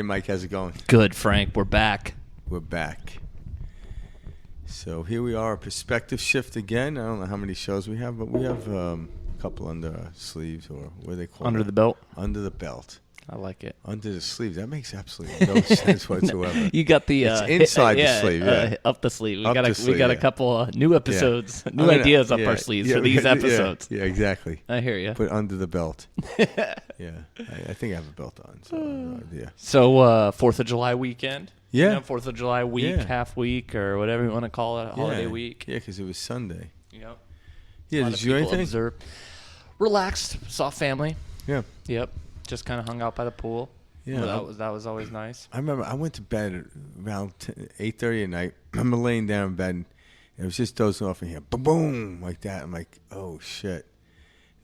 Hey, Mike, how's it going? Good, Frank. We're back. We're back. So here we are, a perspective shift again. I don't know how many shows we have, but we have a couple under our sleeves, or what do they call it? Under the belt? Under the belt. I like it. Under the sleeves. That makes absolutely no sense whatsoever. You got the it's inside the sleeve, yeah. Up the sleeve. Up the sleeve, we got yeah. a couple new episodes, Yeah. new ideas up our sleeves for these episodes. Yeah, exactly. I hear you. Put under the belt. Yeah, I think I have a belt on. So, no idea. So 4th of July weekend. Yeah. You know, 4th of July week, half week, or whatever you want to call it, holiday week. Yeah, because it was Sunday. Yep. Yeah, did you do anything? Relaxed, saw family. Yeah. Yep. Just kind of hung out by the pool. Yeah. Well, that was always nice. I remember I went to bed around 8:30 at night. I'm laying down in bed, and it was just dozing off in here. Boom, boom, like that. I'm like, oh, shit.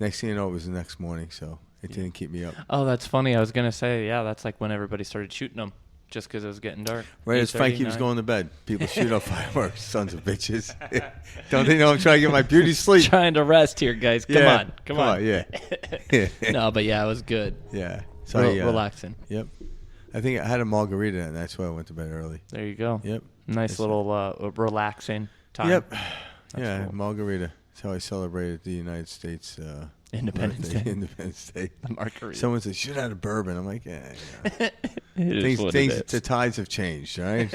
Next thing you know, it was the next morning, so it didn't keep me up. Oh, that's funny. I was going to say, yeah, that's like when everybody started shooting them, just because it was getting dark. Right as Frankie was going to bed, people shoot off fireworks, sons of bitches. Don't they know I'm trying to get my beauty sleep? Trying to rest here, guys. Come on. Yeah. No, but yeah, it was good. Yeah. So relaxing. Yep. I think I had a margarita, and that's why I went to bed early. There you go. Yep. Nice little relaxing time. Yep. That's cool. Margarita. That's how I celebrated the United States Independence Day. Independence Day. The margarita. Someone said, should have had a bourbon. I'm like, yeah. The tides have changed, right?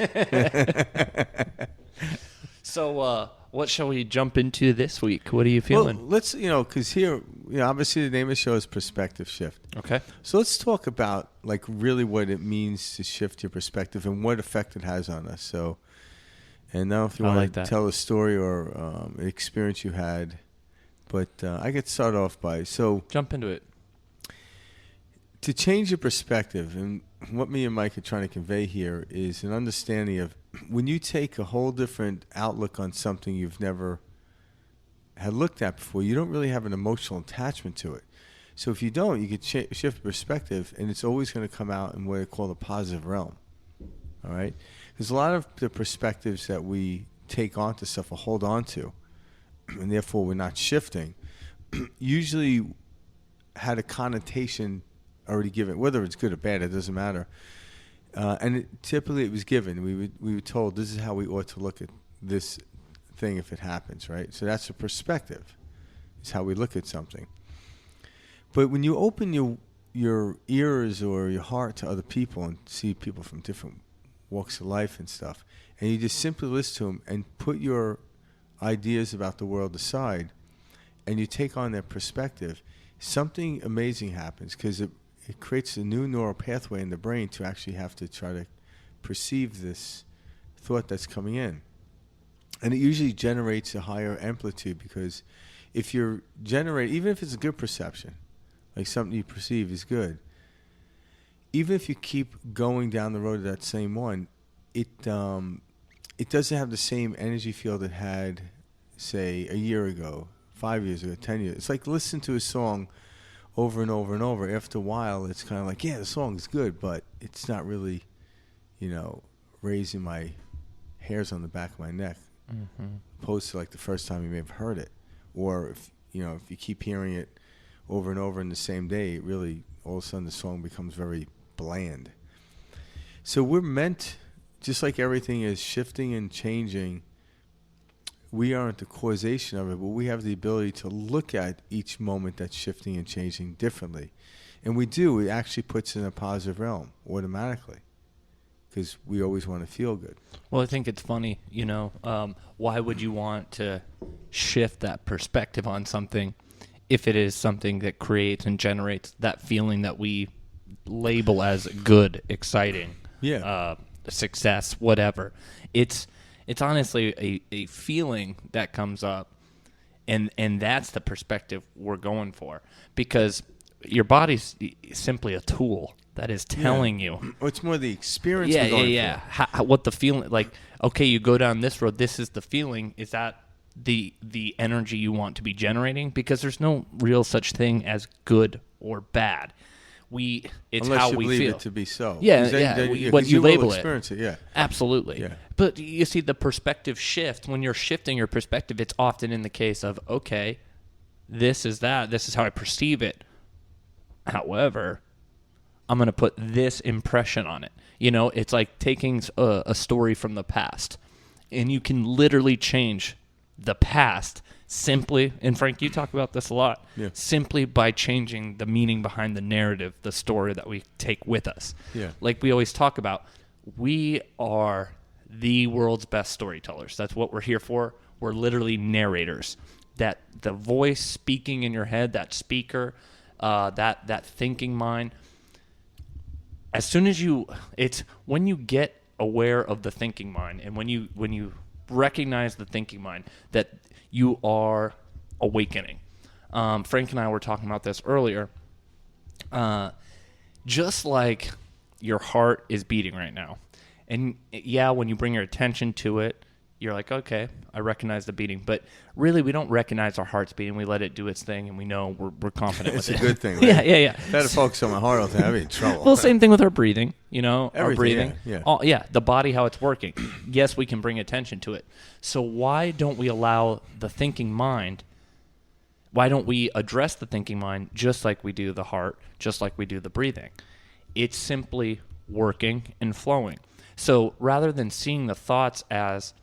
So, what shall we jump into this week? What are you feeling? Well, let's, because here, obviously the name of the show is Perspective Shift. Okay. So let's talk about, like, really what it means to shift your perspective and what effect it has on us. So, and now if you want to tell a story or an experience you had, but I get started off by, jump into it. To change your perspective, and what me and Mike are trying to convey here is an understanding of when you take a whole different outlook on something you've never had looked at before, you don't really have an emotional attachment to it. So if you don't, you could shift perspective, and it's always going to come out in what they call the positive realm. All right? Because a lot of the perspectives that we take onto stuff or hold on to, and therefore we're not shifting, usually had a connotation already given, whether it's good or bad, it doesn't matter. And typically it was given. We were told this is how we ought to look at this thing if it happens, right? So that's a perspective, is how we look at something. But when you open your ears or your heart to other people and see people from different walks of life and stuff, and you just simply listen to them and put your ideas about the world aside, and you take on their perspective, something amazing happens, because it creates a new neural pathway in the brain to actually have to try to perceive this thought that's coming in. And it usually generates a higher amplitude, because if you're even if it's a good perception, like something you perceive is good, even if you keep going down the road of that same one, it doesn't have the same energy field it had, say, a year ago, 5 years ago, 10 years. It's like listen to a song over and over and over. After a while, it's kind of like, yeah, the song is good, but it's not really, raising my hairs on the back of my neck, opposed to like the first time you may have heard it. Or if you keep hearing it over and over in the same day, it really, all of a sudden the song becomes very bland. So we're meant, just like everything is shifting and changing, we aren't the causation of it, but we have the ability to look at each moment that's shifting and changing differently. And we do. It actually puts it in a positive realm automatically, because we always want to feel good. Well, I think it's funny, why would you want to shift that perspective on something if it is something that creates and generates that feeling that we label as good, exciting, success, whatever. It's honestly a feeling that comes up, and that's the perspective we're going for, because your body's simply a tool that is telling you. Well, it's more the experience we're going for. What the feeling, like, okay, you go down this road, this is the feeling. Is that the energy you want to be generating? Because there's no real such thing as good or bad. It's unless how you we believe feel. it to be so. What you label experience it. Absolutely. Yeah. But you see, the perspective shift, when you're shifting your perspective, it's often in the case of, okay, this is that. This is how I perceive it. However, I'm going to put this impression on it. It's like taking a story from the past, and you can literally change the past simply, and Frank, you talk about this a lot, simply by changing the meaning behind the narrative, the story that we take with us. Yeah. Like we always talk about, we are the world's best storytellers. That's what we're here for. We're literally narrators. That the voice speaking in your head, that speaker, that thinking mind, as soon as it's when you get aware of the thinking mind, and when you recognize the thinking mind, that you are awakening. Frank and I were talking about this earlier. Just like your heart is beating right now, and when you bring your attention to it, you're like, okay, I recognize the beating. But really, we don't recognize our heart's beating. We let it do its thing, and we know we're confident with it. It's a good thing, right? Yeah. If I had to focus on my heart all the time, I'd be in trouble. Well, same thing with our breathing, our Everything, breathing. yeah. The body, how it's working. Yes, we can bring attention to it. So why don't we allow the thinking mind, why don't we address the thinking mind just like we do the heart, just like we do the breathing? It's simply working and flowing. So rather than seeing the thoughts as,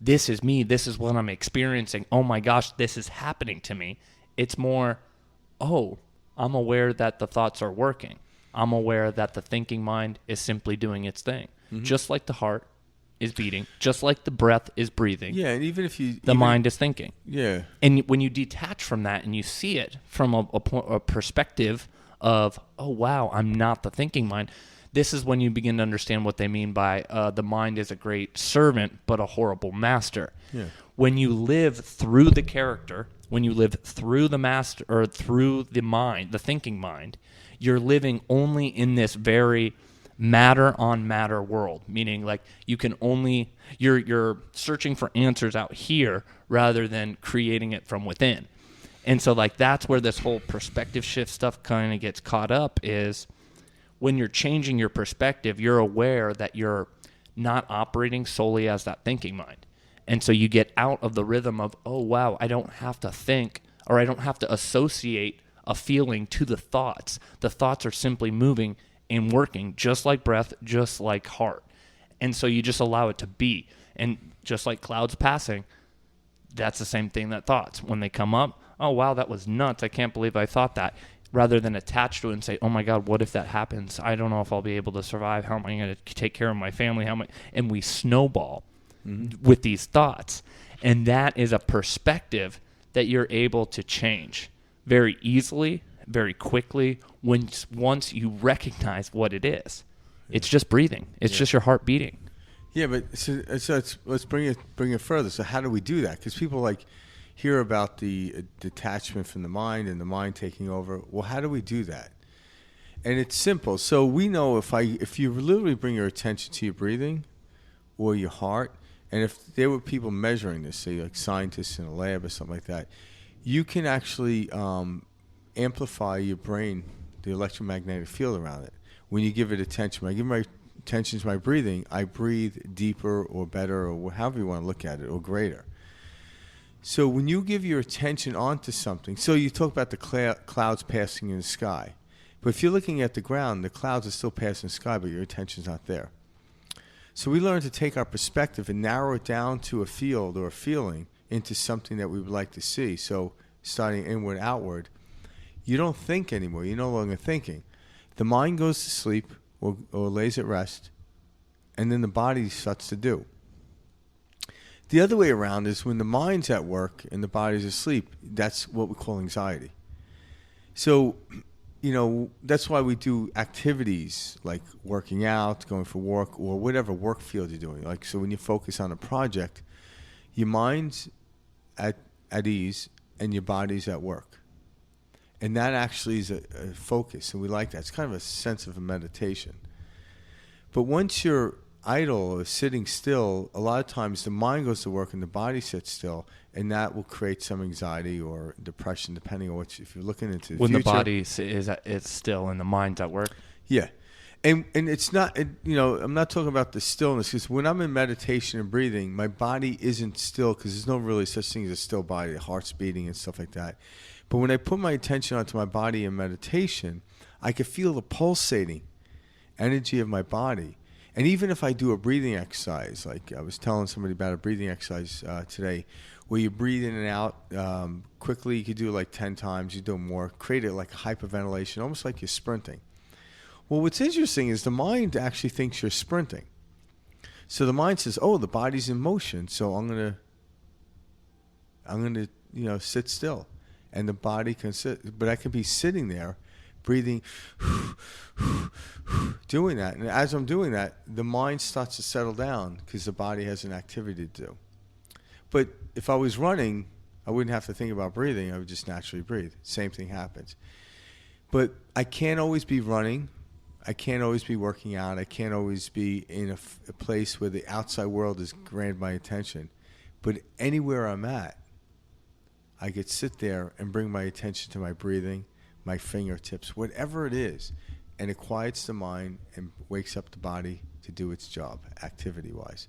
this is me, this is what I'm experiencing, oh my gosh, this is happening to me, it's more, oh, I'm aware that the thoughts are working. I'm aware that the thinking mind is simply doing its thing. Mm-hmm. Just like the heart is beating, just like the breath is breathing. Yeah, and even if you... The mind is thinking. Yeah. And when you detach from that and you see it from a perspective of, oh, wow, I'm not the thinking mind, this is when you begin to understand what they mean by the mind is a great servant but a horrible master. Yeah. When you live through the character, when you live through the master or through the mind, the thinking mind, you're living only in this very matter on matter world, meaning like you can only you're searching for answers out here rather than creating it from within. And so like that's where this whole perspective shift stuff kind of gets caught up, is when you're changing your perspective, you're aware that you're not operating solely as that thinking mind. And so you get out of the rhythm of, oh, wow, I don't have to think, or I don't have to associate a feeling to the thoughts. The thoughts are simply moving and working, just like breath, just like heart. And so you just allow it to be. And just like clouds passing, that's the same thing that thoughts. When they come up, oh, wow, that was nuts. I can't believe I thought that. Rather than attach to it and say, oh my God, what if that happens? I don't know if I'll be able to survive. How am I going to take care of my family? And we snowball with these thoughts. And that is a perspective that you're able to change very easily, very quickly, once you recognize what it is. It's just breathing. It's just your heart beating. Yeah, but so let's bring it further. So how do we do that? Because people hear about the detachment from the mind and the mind taking over. Well, how do we do that? And it's simple. So we know if you literally bring your attention to your breathing or your heart, and if there were people measuring this, say like scientists in a lab or something like that, you can actually amplify your brain, the electromagnetic field around it, when you give it attention. When I give my attention to my breathing, I breathe deeper or better or however you want to look at it, or greater. So when you give your attention onto something, so you talk about the clouds passing in the sky. But if you're looking at the ground, the clouds are still passing in the sky, but your attention's not there. So we learn to take our perspective and narrow it down to a field or a feeling into something that we would like to see. So starting inward, outward, you don't think anymore. You're no longer thinking. The mind goes to sleep or lays at rest, and then the body starts to do. The other way around is when the mind's at work and the body's asleep, that's what we call anxiety. So, that's why we do activities like working out, going for work, or whatever work field you're doing. Like, so when you focus on a project, your mind's at ease and your body's at work. And that actually is a focus, and we like that. It's kind of a sense of a meditation. But once you're idle or sitting still, a lot of times the mind goes to work and the body sits still, and that will create some anxiety or depression, depending on if you're looking into the future. When the body it's still and the mind's at work. Yeah, and it's not. I'm not talking about the stillness, because when I'm in meditation and breathing, my body isn't still, because there's no really such thing as a still body. The heart's beating and stuff like that. But when I put my attention onto my body in meditation, I could feel the pulsating energy of my body. And even if I do a breathing exercise, like I was telling somebody about a breathing exercise today, where you breathe in and out quickly, you could do it like 10 times, you do more, create it like a hyperventilation, almost like you're sprinting. Well, what's interesting is the mind actually thinks you're sprinting. So the mind says, oh, the body's in motion, so I'm gonna sit still. And the body can sit, but I can be sitting there, breathing, doing that. And as I'm doing that, the mind starts to settle down because the body has an activity to do. But if I was running, I wouldn't have to think about breathing. I would just naturally breathe. Same thing happens. But I can't always be running. I can't always be working out. I can't always be in a place where the outside world has granted my attention. But anywhere I'm at, I could sit there and bring my attention to my breathing, my fingertips, whatever it is, and it quiets the mind and wakes up the body to do its job, activity-wise.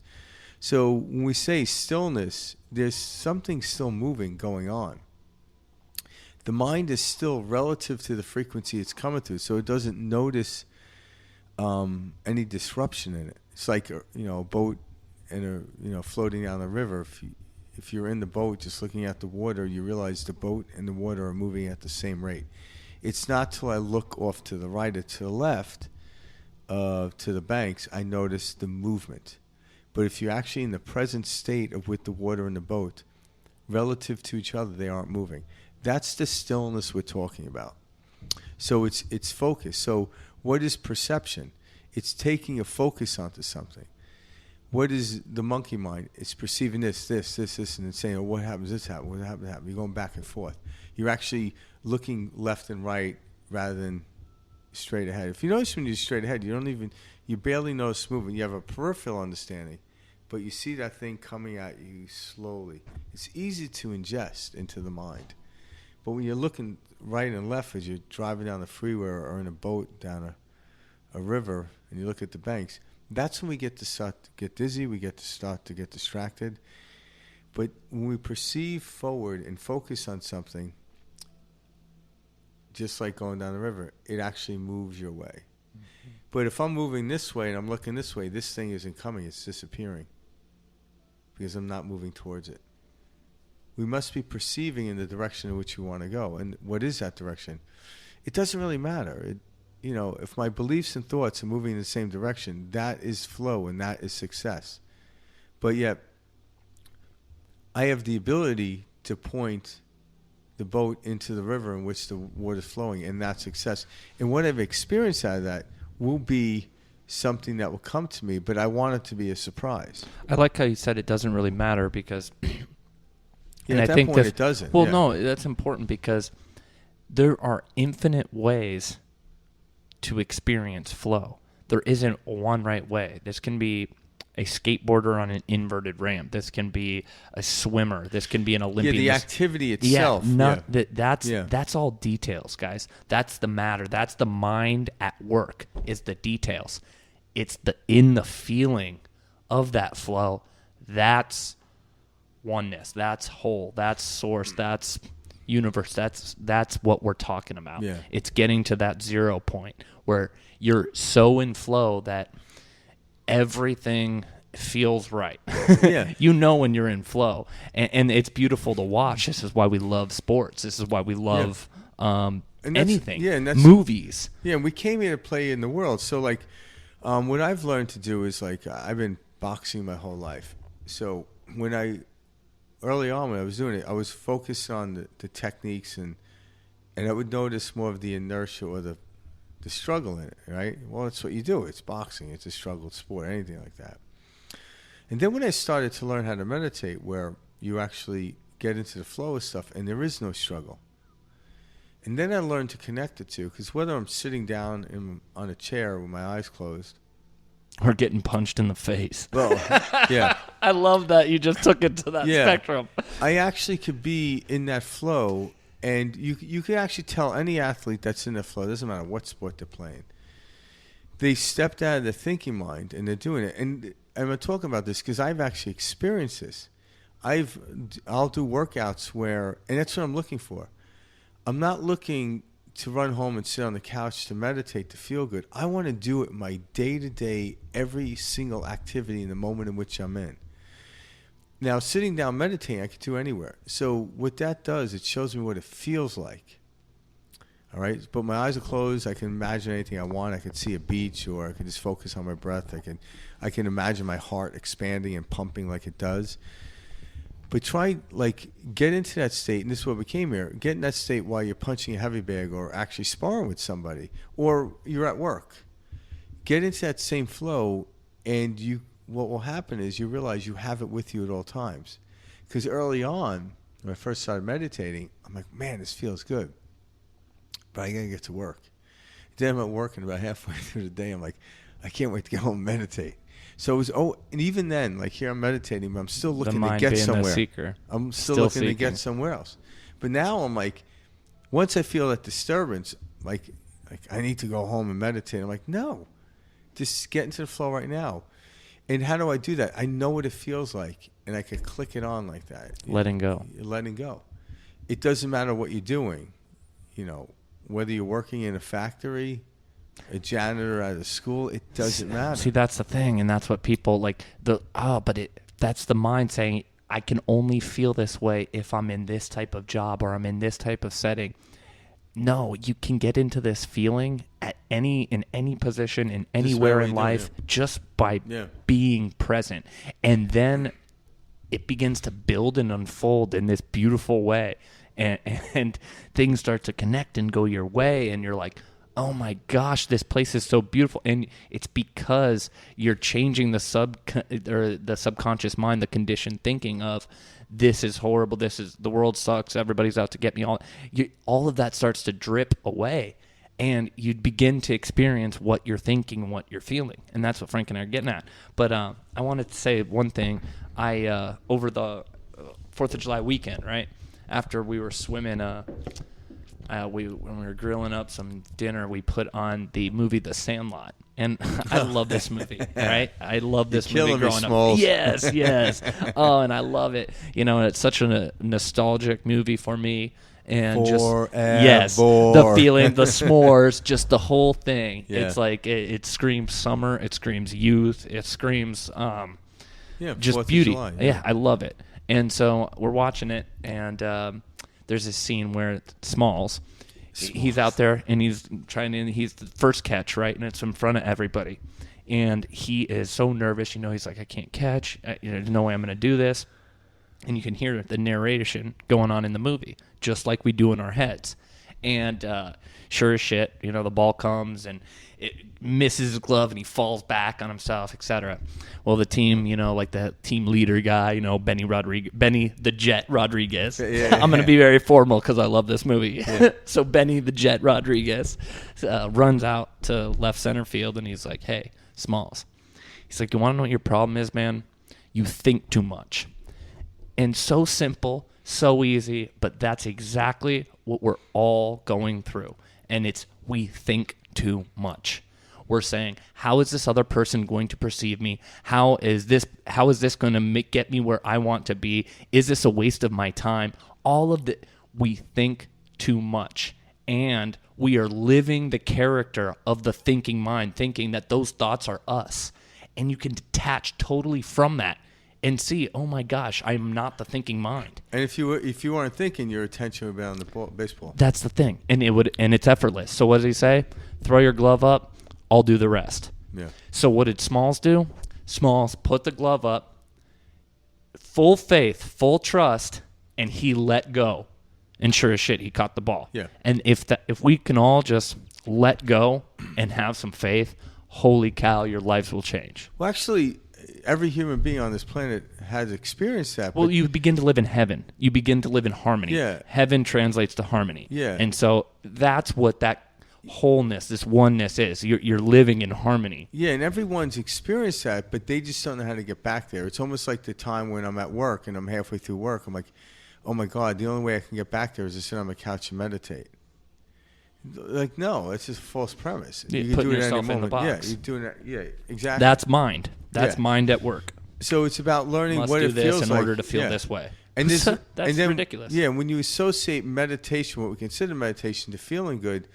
So when we say stillness, there's something still moving going on. The mind is still relative to the frequency it's coming through, so it doesn't notice any disruption in it. It's like a boat and floating down the river. If you're in the boat just looking at the water, you realize the boat and the water are moving at the same rate. It's not till I look off to the right or to the left, to the banks, I notice the movement. But if you're actually in the present state of with the water and the boat, relative to each other, they aren't moving. That's the stillness we're talking about. So it's focus. So what is perception? It's taking a focus onto something. What is the monkey mind? It's perceiving this, and then saying, oh, what happens, this happens, what happens, that happens. You're going back and forth. You're actually looking left and right rather than straight ahead. If you notice when you're straight ahead, you barely notice movement. You have a peripheral understanding, but you see that thing coming at you slowly. It's easy to ingest into the mind. But when you're looking right and left as you're driving down the freeway or in a boat down a river and you look at the banks, that's when we get to start to get dizzy, we get to start to get distracted. But when we perceive forward and focus on something, just like going down the river, it actually moves your way. Mm-hmm. But if I'm moving this way and I'm looking this way, this thing isn't coming, it's disappearing because I'm not moving towards it. We must be perceiving in the direction in which we want to go. And what is that direction? It doesn't really matter. If my beliefs and thoughts are moving in the same direction, that is flow and that is success. But yet, I have the ability to point the boat into the river in which the water is flowing, and that's success. And what I've experienced out of that will be something that will come to me, but I want it to be a surprise. I like how you said it doesn't really matter because... And at that point, it doesn't. Well, no, that's important because there are infinite ways to experience flow. There isn't one right way. This can be a skateboarder on an inverted ramp. This can be a swimmer. This can be an Olympian. Yeah, the activity itself. That's all details, guys. That's the matter. That's the mind at work, is the details. It's in the feeling of that flow. That's oneness. That's whole. That's source. That's universe. That's what we're talking about. Yeah. It's getting to that 0 point where you're so in flow that everything feels right. Yeah. When you're in flow, and it's beautiful to watch. This is why we love sports. This is why we love anything. Yeah, and that's movies. Yeah, and we came here to play in the world. So what I've learned to do is I've been boxing my whole life. So early on when I was doing it, I was focused on the techniques and I would notice more of the inertia or the struggle in it, right? Well, that's what you do. It's boxing. It's a struggled sport, anything like that. And then when I started to learn how to meditate, where you actually get into the flow of stuff and there is no struggle. And then I learned to connect the two, because whether I'm sitting down on a chair with my eyes closed, or getting punched in the face. Well, yeah. I love that you just took it to that spectrum. I actually could be in that flow, and you could actually tell any athlete that's in the flow, it doesn't matter what sport they're playing, they stepped out of the thinking mind, and they're doing it. And I'm talking about this because I've actually experienced this. I'll do workouts where, and that's what I'm looking for. I'm not looking to run home and sit on the couch to meditate to feel good. I want to do it my day-to-day, every single activity in the moment in which I'm in. Now, sitting down meditating, I can do anywhere. So what that does, it shows me what it feels like. All right, but my eyes are closed. I can imagine anything I want. I can see a beach, or I can just focus on my breath. I can imagine my heart expanding and pumping like it does. But try, get into that state, and this is what we came here. Get in that state while you're punching a heavy bag or actually sparring with somebody, or you're at work. Get into that same flow, and what will happen is you realize you have it with you at all times. Because early on, when I first started meditating, I'm like, man, this feels good. But I got to get to work. Then I'm at work, and about halfway through the day, I'm like, I can't wait to get home and meditate. So it was, and even then, here I'm meditating, but I'm still looking to get somewhere. The seeker. I'm still looking seeking. To get somewhere else. But now I'm like, once I feel that disturbance, like I need to go home and meditate. I'm like, no, just get into the flow right now. And how do I do that? I know what it feels like, and I can click it on like that. Letting go. Letting go. It doesn't matter what you're doing, whether you're working in a factory, a janitor at a school, it doesn't matter. See, that's the thing, and that's what people that's the mind saying, I can only feel this way if I'm in this type of job or I'm in this type of setting. No, you can get into this feeling in any position, in anywhere in life, just by being present. And then it begins to build and unfold in this beautiful way. And things start to connect and go your way, and you're like, oh my gosh, this place is so beautiful. And it's because you're changing the subconscious mind, the conditioned thinking of, this is horrible, the world sucks, everybody's out to get me. All of that starts to drip away, and you'd begin to experience what you're thinking and what you're feeling. And that's what Frank and I are getting at. But I wanted to say one thing. Over the 4th of July weekend, right, after we were swimming, when we were grilling up some dinner, we put on the movie The Sandlot. And I love this movie, right? I love this movie growing up. Yes. Oh, and I love it. It's such a nostalgic movie for me. And the feeling, the s'mores, just the whole thing. Yeah. It's like it screams summer, it screams youth, it screams just beauty. July, yeah, I love it. And so we're watching it, and there's this scene where Smalls, he's out there, and he's the first catch, right? And it's in front of everybody. And he is so nervous, he's like, I can't catch. There's no way I'm going to do this. And you can hear the narration going on in the movie, just like we do in our heads. And sure as shit, the ball comes, and it misses his glove, and he falls back on himself, etc. Well, the team, the team leader guy, Benny the Jet Rodriguez. I'm going to be very formal because I love this movie. Yeah. So Benny the Jet Rodriguez runs out to left center field, and he's like, hey, Smalls. He's like, you want to know what your problem is, man? You think too much. And so simple, so easy, but that's exactly what we're all going through. And it's we think too much. We're saying, how is this other person going to perceive me? How is this going to get me where I want to be? Is this a waste of my time? All of we think too much. And we are living the character of the thinking mind, thinking that those thoughts are us. And you can detach totally from that and see, oh my gosh, I'm not the thinking mind. And if you weren't thinking, your attention would be on the baseball. That's the thing, and it's effortless. So what does he say? Throw your glove up, I'll do the rest. Yeah. So what did Smalls do? Smalls put the glove up, full faith, full trust, and he let go. And sure as shit, he caught the ball. Yeah. And if we can all just let go and have some faith, holy cow, your lives will change. Well, actually, every human being on this planet has experienced that. Well, you begin to live in heaven. You begin to live in harmony. Yeah. Heaven translates to harmony. Yeah. And so that's what that wholeness, this oneness is. You're living in harmony. Yeah, and everyone's experienced that, but they just don't know how to get back there. It's almost like the time when I'm at work and I'm halfway through work. I'm like, oh my God, the only way I can get back there is to sit on my couch and meditate. Like, no, it's just a false premise. You putting do it yourself in the box. Yeah, you're doing that. Yeah, exactly. That's mind. That's mind at work. So it's about learning what it feels like. in order to feel this way. And this, That's and then, ridiculous. Yeah, when you associate meditation, what we consider meditation, to feeling good,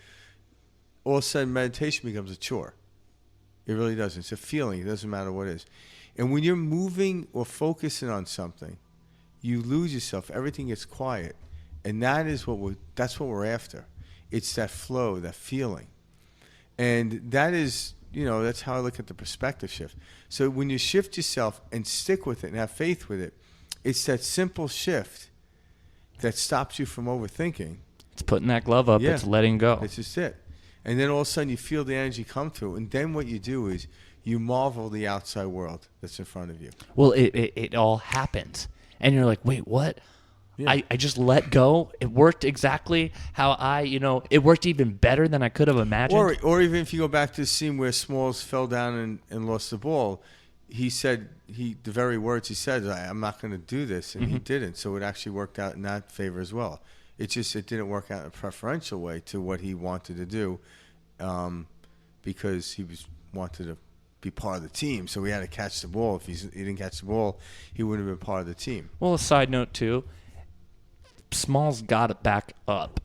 all of a sudden meditation becomes a chore. It really does. It's a feeling. It doesn't matter what it is. And when you're moving or focusing on something, you lose yourself. Everything gets quiet, and that's what we're after. It's that flow, that feeling, and that is, that's how I look at the perspective shift. So when you shift yourself and stick with it and have faith with it, it's that simple shift that stops you from overthinking. It's putting that glove up. Yeah. It's letting go. That's just it. And then all of a sudden you feel the energy come through, and then what you do is you marvel the outside world that's in front of you. Well, it all happens. And you're like, wait, what? Yeah. I just let go. It worked exactly how it worked even better than I could have imagined. Or even if you go back to the scene where Smalls fell down and lost the ball, he said, the very words he said, I'm not going to do this, and he didn't. So it actually worked out in that favor as well. It didn't work out in a preferential way to what he wanted to do, because he wanted to be part of the team. So he had to catch the ball. If he didn't catch the ball, he wouldn't have been part of the team. Well, a side note too, Smalls got it back up.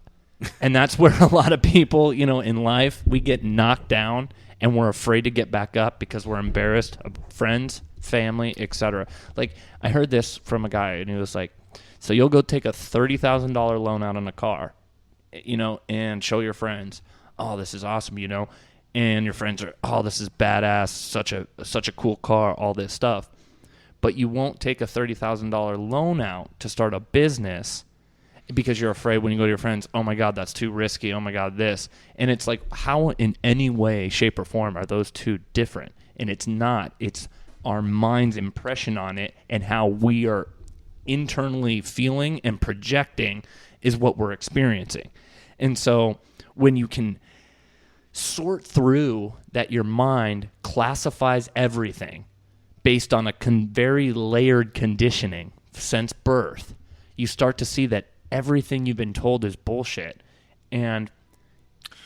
And that's where a lot of people, in life, we get knocked down and we're afraid to get back up because we're embarrassed of friends, family, etc. Like, I heard this from a guy, and he was like, so you'll go take a $30,000 loan out on a car, and show your friends, oh, this is awesome, and your friends are, oh, this is badass, such a cool car, all this stuff. But you won't take a $30,000 loan out to start a business because you're afraid when you go to your friends, oh my God, that's too risky, oh my God, this. And it's like, how in any way, shape, or form are those two different? And it's not. It's our mind's impression on it, and how we are internally feeling and projecting is what we're experiencing. And so when you can sort through that, your mind classifies everything based on a very layered conditioning since birth, you start to see that everything you've been told is bullshit. And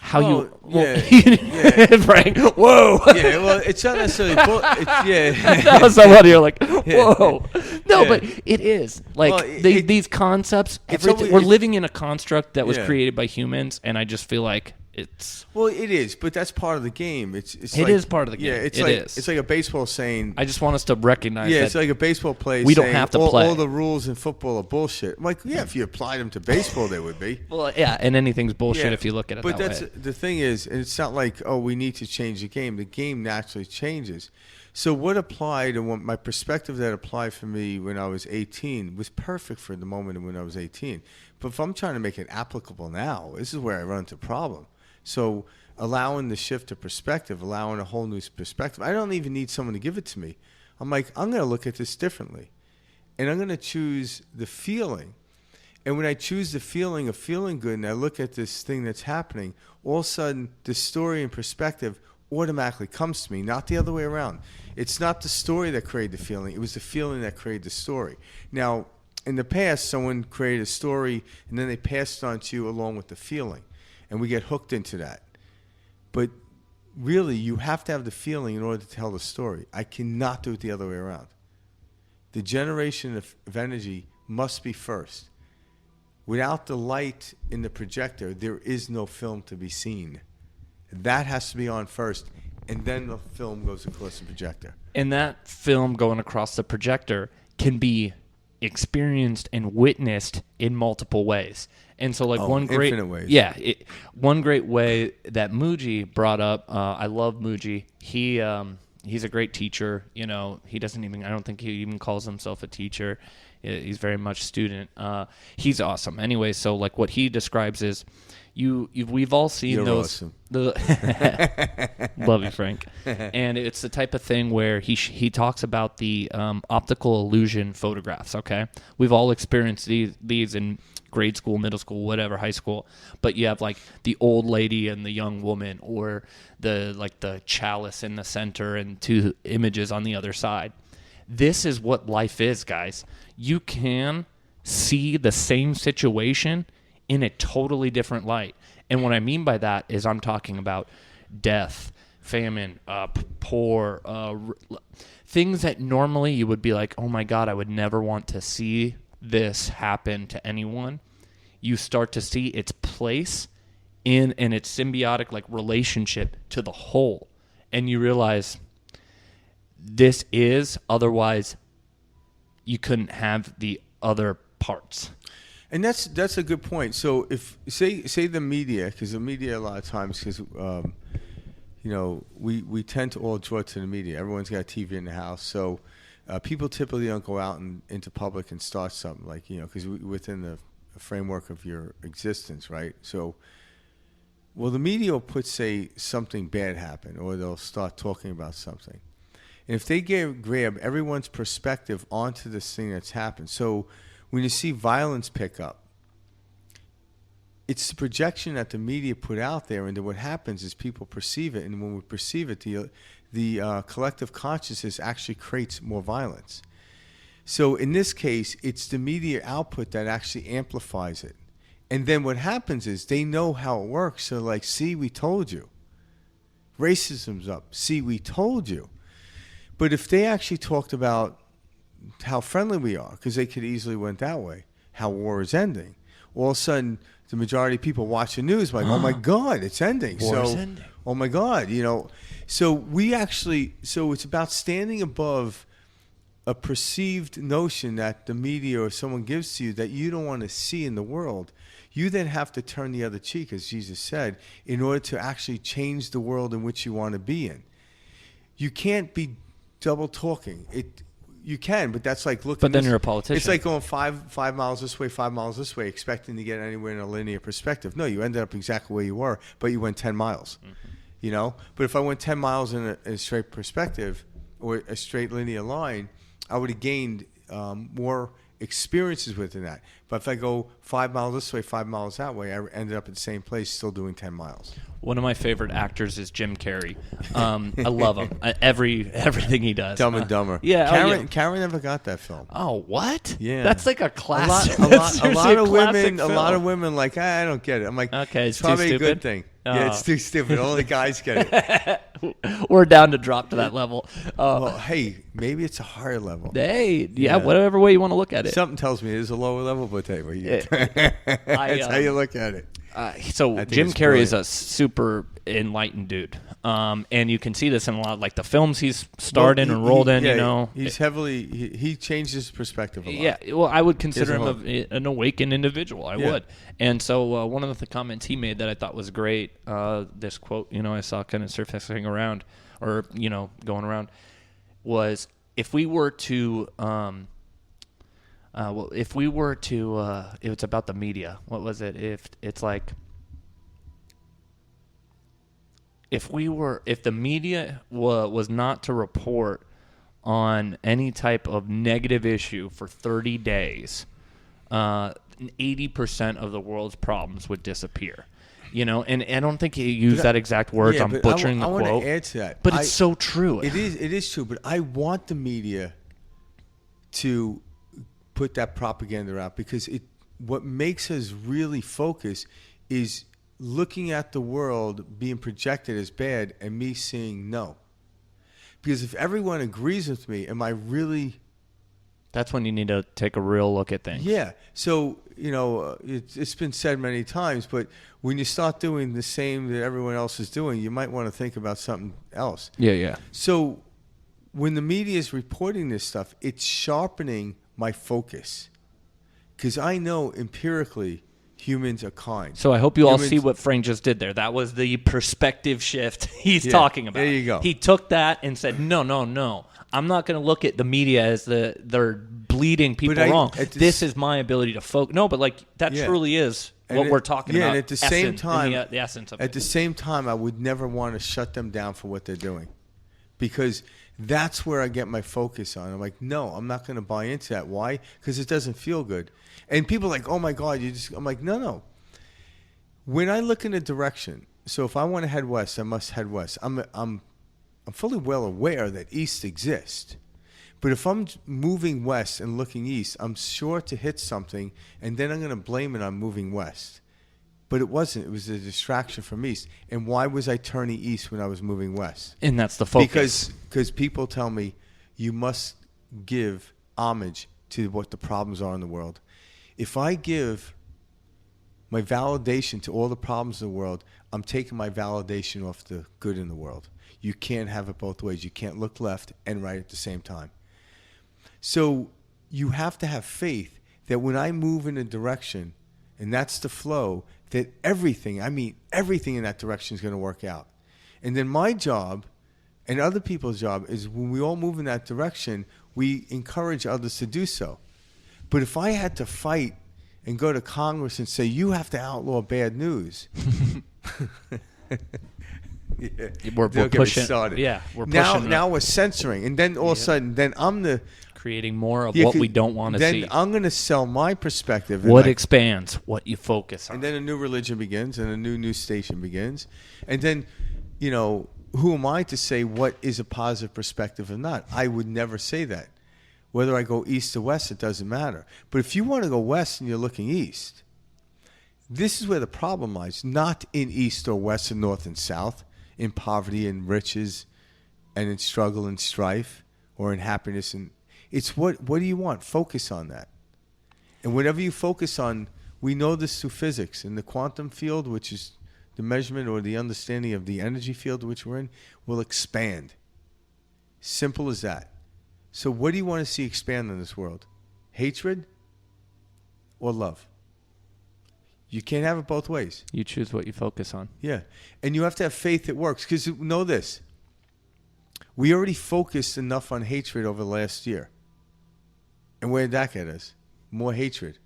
how Frank, whoa. Yeah, well, it's not necessarily yeah. That was somebody you're like, whoa. No, Yeah. but it is. Like, these concepts, we're living in a construct that was created by humans, and I just feel like it's... Well, it is, but that's part of the game. It is part of the game. Yeah, it's like a baseball saying... I just want us to recognize that... Yeah, it's like a baseball player we saying don't have to play. All the rules in football are bullshit. I'm like, yeah, if you applied them to baseball, they would be. Well, yeah, and anything's bullshit if you look at it that way. But the thing is, and it's not like, oh, we need to change the game. The game naturally changes. So what applied, and what my perspective that applied for me when I was 18 was perfect for the moment when I was 18. But if I'm trying to make it applicable now, this is where I run into a problem. So allowing the shift of perspective, allowing a whole new perspective. I don't even need someone to give it to me. I'm like, I'm going to look at this differently. And I'm going to choose the feeling. And when I choose the feeling of feeling good and I look at this thing that's happening, all of a sudden the story and perspective automatically comes to me, not the other way around. It's not the story that created the feeling. It was the feeling that created the story. Now, in the past, someone created a story and then they passed it on to you along with the feeling. And we get hooked into that. But really, you have to have the feeling in order to tell the story. I cannot do it the other way around. The generation of energy must be first. Without the light in the projector, there is no film to be seen. That has to be on first, and then the film goes across the projector. And that film going across the projector can be experienced and witnessed in multiple ways. And so, like, one great way that Muji brought up, I love Muji. He's a great teacher. He doesn't even, I don't think he even calls himself a teacher. He's very much student. He's awesome. Anyway, so like what he describes is, we've all seen You're those. Awesome. Love you, Frank. And it's the type of thing where he talks about the optical illusion photographs. Okay, we've all experienced these in grade school, middle school, whatever, high school. But you have like the old lady and the young woman, or the chalice in the center and two images on the other side. This is what life is, guys. You can see the same situation in a totally different light. And what I mean by that is I'm talking about death, famine, poor, things that normally you would be like, oh my God, I would never want to see this happen to anyone, you start to see its place in and its symbiotic like relationship to the whole. And you realize this is, otherwise you couldn't have the other parts. And that's a good point. So if say the media, because the media a lot of times, because we tend to all draw to the media. Everyone's got a TV in the house, so people typically don't go out into public and start something like because within the framework of your existence, right? So, well, the media will put say something bad happen, or they'll start talking about something, and if they grab everyone's perspective onto this thing that's happened, so. When you see violence pick up, it's the projection that the media put out there, and then what happens is people perceive it, and when we perceive it, the collective consciousness actually creates more violence. So in this case, it's the media output that actually amplifies it. And then what happens is they know how it works, so like, see, we told you. Racism's up. See, we told you. But if they actually talked about how friendly we are, because they could easily went that way, how war is ending. All of a sudden, the majority of people watch the news like, oh my God, it's ending. War is ending. Oh my God, So it's about standing above a perceived notion that the media or someone gives to you that you don't want to see in the world. You then have to turn the other cheek, as Jesus said, in order to actually change the world in which you want to be in. You can't be double talking. You can, but that's like looking. But then you're a politician. It's like going five miles this way, 5 miles this way, expecting to get anywhere in a linear perspective. No, you ended up exactly where you were, but you went 10 miles. Mm-hmm. But if I went 10 miles in a straight perspective or a straight linear line, I would have gained more experiences within that. But if I go 5 miles this way, 5 miles that way, I ended up at the same place, still doing 10 miles. One of my favorite actors is Jim Carrey. I love him. Everything he does. Dumb and Dumber. Yeah. Karen never got that film. Oh, what? Yeah. That's like a classic. A lot of women like, I don't get it. I'm like, okay, it's probably too a good thing. Oh. Yeah, it's too stupid. Only guys get it. We're down to drop to that level. Well, hey, maybe it's a higher level. Hey, yeah, whatever way you want to look at it. Something tells me it is a lower level, but anyway, that's how you look at it. So Jim Carrey is a super enlightened dude, and you can see this in a lot of, like the films he's starred in and rolled in. He's heavily he changed his perspective a lot. Yeah, well, I would consider him an awakened individual. I would, and so one of the comments he made that I thought was great. This quote, I saw kind of surfacing around, or going around, was if we were to. It's about the media. What was it? If the media was not to report on any type of negative issue for 30 days, 80% of the world's problems would disappear. And I don't think he used that exact words. I'm butchering the quote. I want to add to that. But it's so true. It is true, but I want the media to put that propaganda out, because what makes us really focus is looking at the world being projected as bad and me seeing no. Because if everyone agrees with me, am I really... That's when you need to take a real look at things. Yeah. So, it's been said many times, but when you start doing the same that everyone else is doing, you might want to think about something else. Yeah. So when the media is reporting this stuff, it's sharpening my focus, because I know empirically humans are kind. So I hope you all see what Frank just did there. That was the perspective shift he's talking about. There you go. He took that and said, no. I'm not going to look at the media as they're bleeding people wrong. This is my ability to focus. No, but that truly is what we're talking about. And at the same time, the essence of it. At the same time, I would never want to shut them down for what they're doing, because that's where I get my focus on. I'm like, no, I'm not going to buy into that. Why? Because it doesn't feel good. And people are like, oh my God, I'm like, no. When I look in a direction, so if I want to head west, I must head west. I'm fully well aware that east exists. But if I'm moving west and looking east, I'm sure to hit something, and then I'm going to blame it on moving west. But it wasn't. It was a distraction from east. And why was I turning east when I was moving west? And that's the focus. Because people tell me you must give homage to what the problems are in the world. If I give my validation to all the problems in the world, I'm taking my validation off the good in the world. You can't have it both ways. You can't look left and right at the same time. So you have to have faith that when I move in a direction, and that's the flow, that everything in that direction is going to work out. And then my job and other people's job is when we all move in that direction, we encourage others to do so. But if I had to fight and go to Congress and say, you have to outlaw bad news, we're pushing. Yeah, we're pushing. Now we're censoring. And then all of a sudden, then I'm the... creating more of what we don't want to see. Then I'm going to sell my perspective. What expands, what you focus on. And then a new religion begins and a new news station begins. And then, who am I to say what is a positive perspective or not? I would never say that. Whether I go east or west, it doesn't matter. But if you want to go west and you're looking east, this is where the problem lies. Not in east or west and north and south, in poverty and riches and in struggle and strife or in happiness. And it's what do you want? Focus on that. And whatever you focus on, we know this through physics. In the quantum field, which is the measurement or the understanding of the energy field which we're in, will expand. Simple as that. So what do you want to see expand in this world? Hatred or love? You can't have it both ways. You choose what you focus on. Yeah. And you have to have faith it works. Because know this. We already focused enough on hatred over the last year. And where did that get us? More hatred.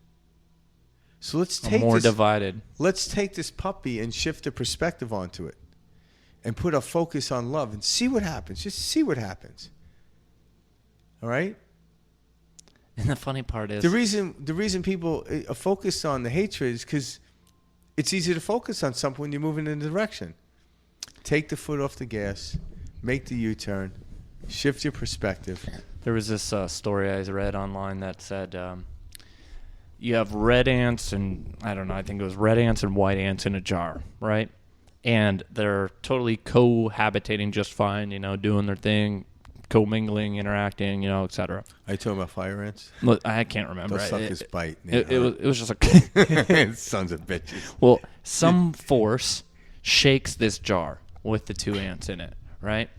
So let's take divided. Let's take this puppy and shift the perspective onto it. And put a focus on love and see what happens. Just see what happens. All right? And the funny part is... The reason people are focused on the hatred is because it's easy to focus on something when you're moving in a direction. Take the foot off the gas. Make the U-turn. Shift your perspective. There was this story I read online that said you have red ants and, I don't know, I think it was red ants and white ants in a jar, right? And they're totally cohabitating just fine, doing their thing, commingling, interacting, et cetera. Are you talking about fire ants? Look, I can't remember. Those suckers bite. It was just like... Sons of bitches. Well, some force shakes this jar with the two ants in it, right?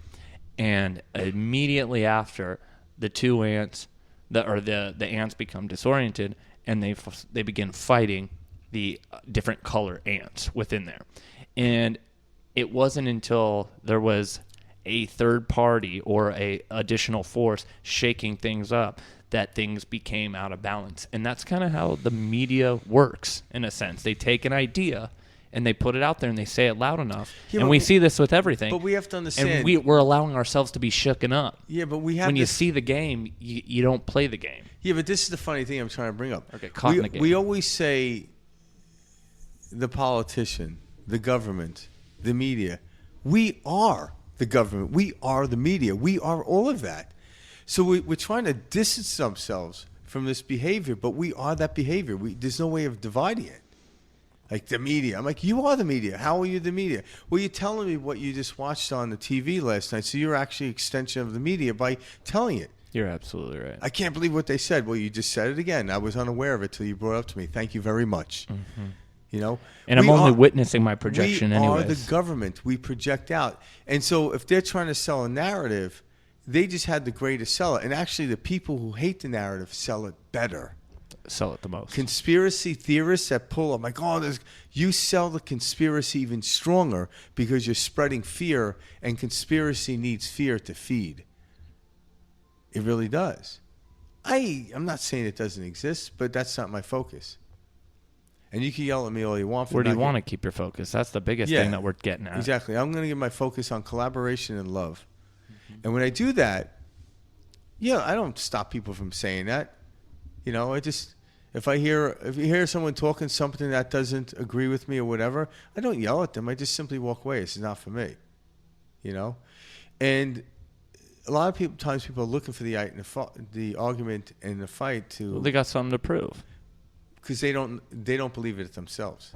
And immediately after, the two ants, the ants become disoriented, and they begin fighting the different color ants within there. And it wasn't until there was a third party or a additional force shaking things up that things became out of balance. And that's kind of how the media works, in a sense. They take an idea and they put it out there and they say it loud enough. Yeah, and we see this with everything. But we have to understand. And we're allowing ourselves to be shooken up. Yeah, but we have when you see the game, you don't play the game. Yeah, but this is the funny thing I'm trying to bring up. Or get caught in the game. We always say the politician, the government, the media. We are the government. We are the media. We are all of that. So we're trying to distance ourselves from this behavior, but we are that behavior. There's no way of dividing it. Like the media. I'm like, you are the media. How are you the media? Well, you're telling me what you just watched on the TV last night, so you're actually an extension of the media by telling it. You're absolutely right. I can't believe what they said. Well, you just said it again. I was unaware of it till you brought it up to me. Thank you very much. Mm-hmm. And I'm only witnessing my projection anyways. We are the government. We project out. And so if they're trying to sell a narrative, they just had the greatest seller. And actually the people who hate the narrative sell it better. Sell it the most. Conspiracy theorists that pull up, like, you sell the conspiracy even stronger because you're spreading fear, and conspiracy needs fear to feed. It really does. I'm not saying it doesn't exist, but that's not my focus. And you can yell at me all you want. Where do you want to keep your focus? That's the biggest thing that we're getting at. Exactly. I'm going to get my focus on collaboration and love. Mm-hmm. And when I do that, I don't stop people from saying that. If you hear someone talking something that doesn't agree with me or whatever, I don't yell at them. I just simply walk away. This is not for me. And a lot of times people are looking for the argument and the fight to. Well, they got something to prove. Because they don't believe it themselves.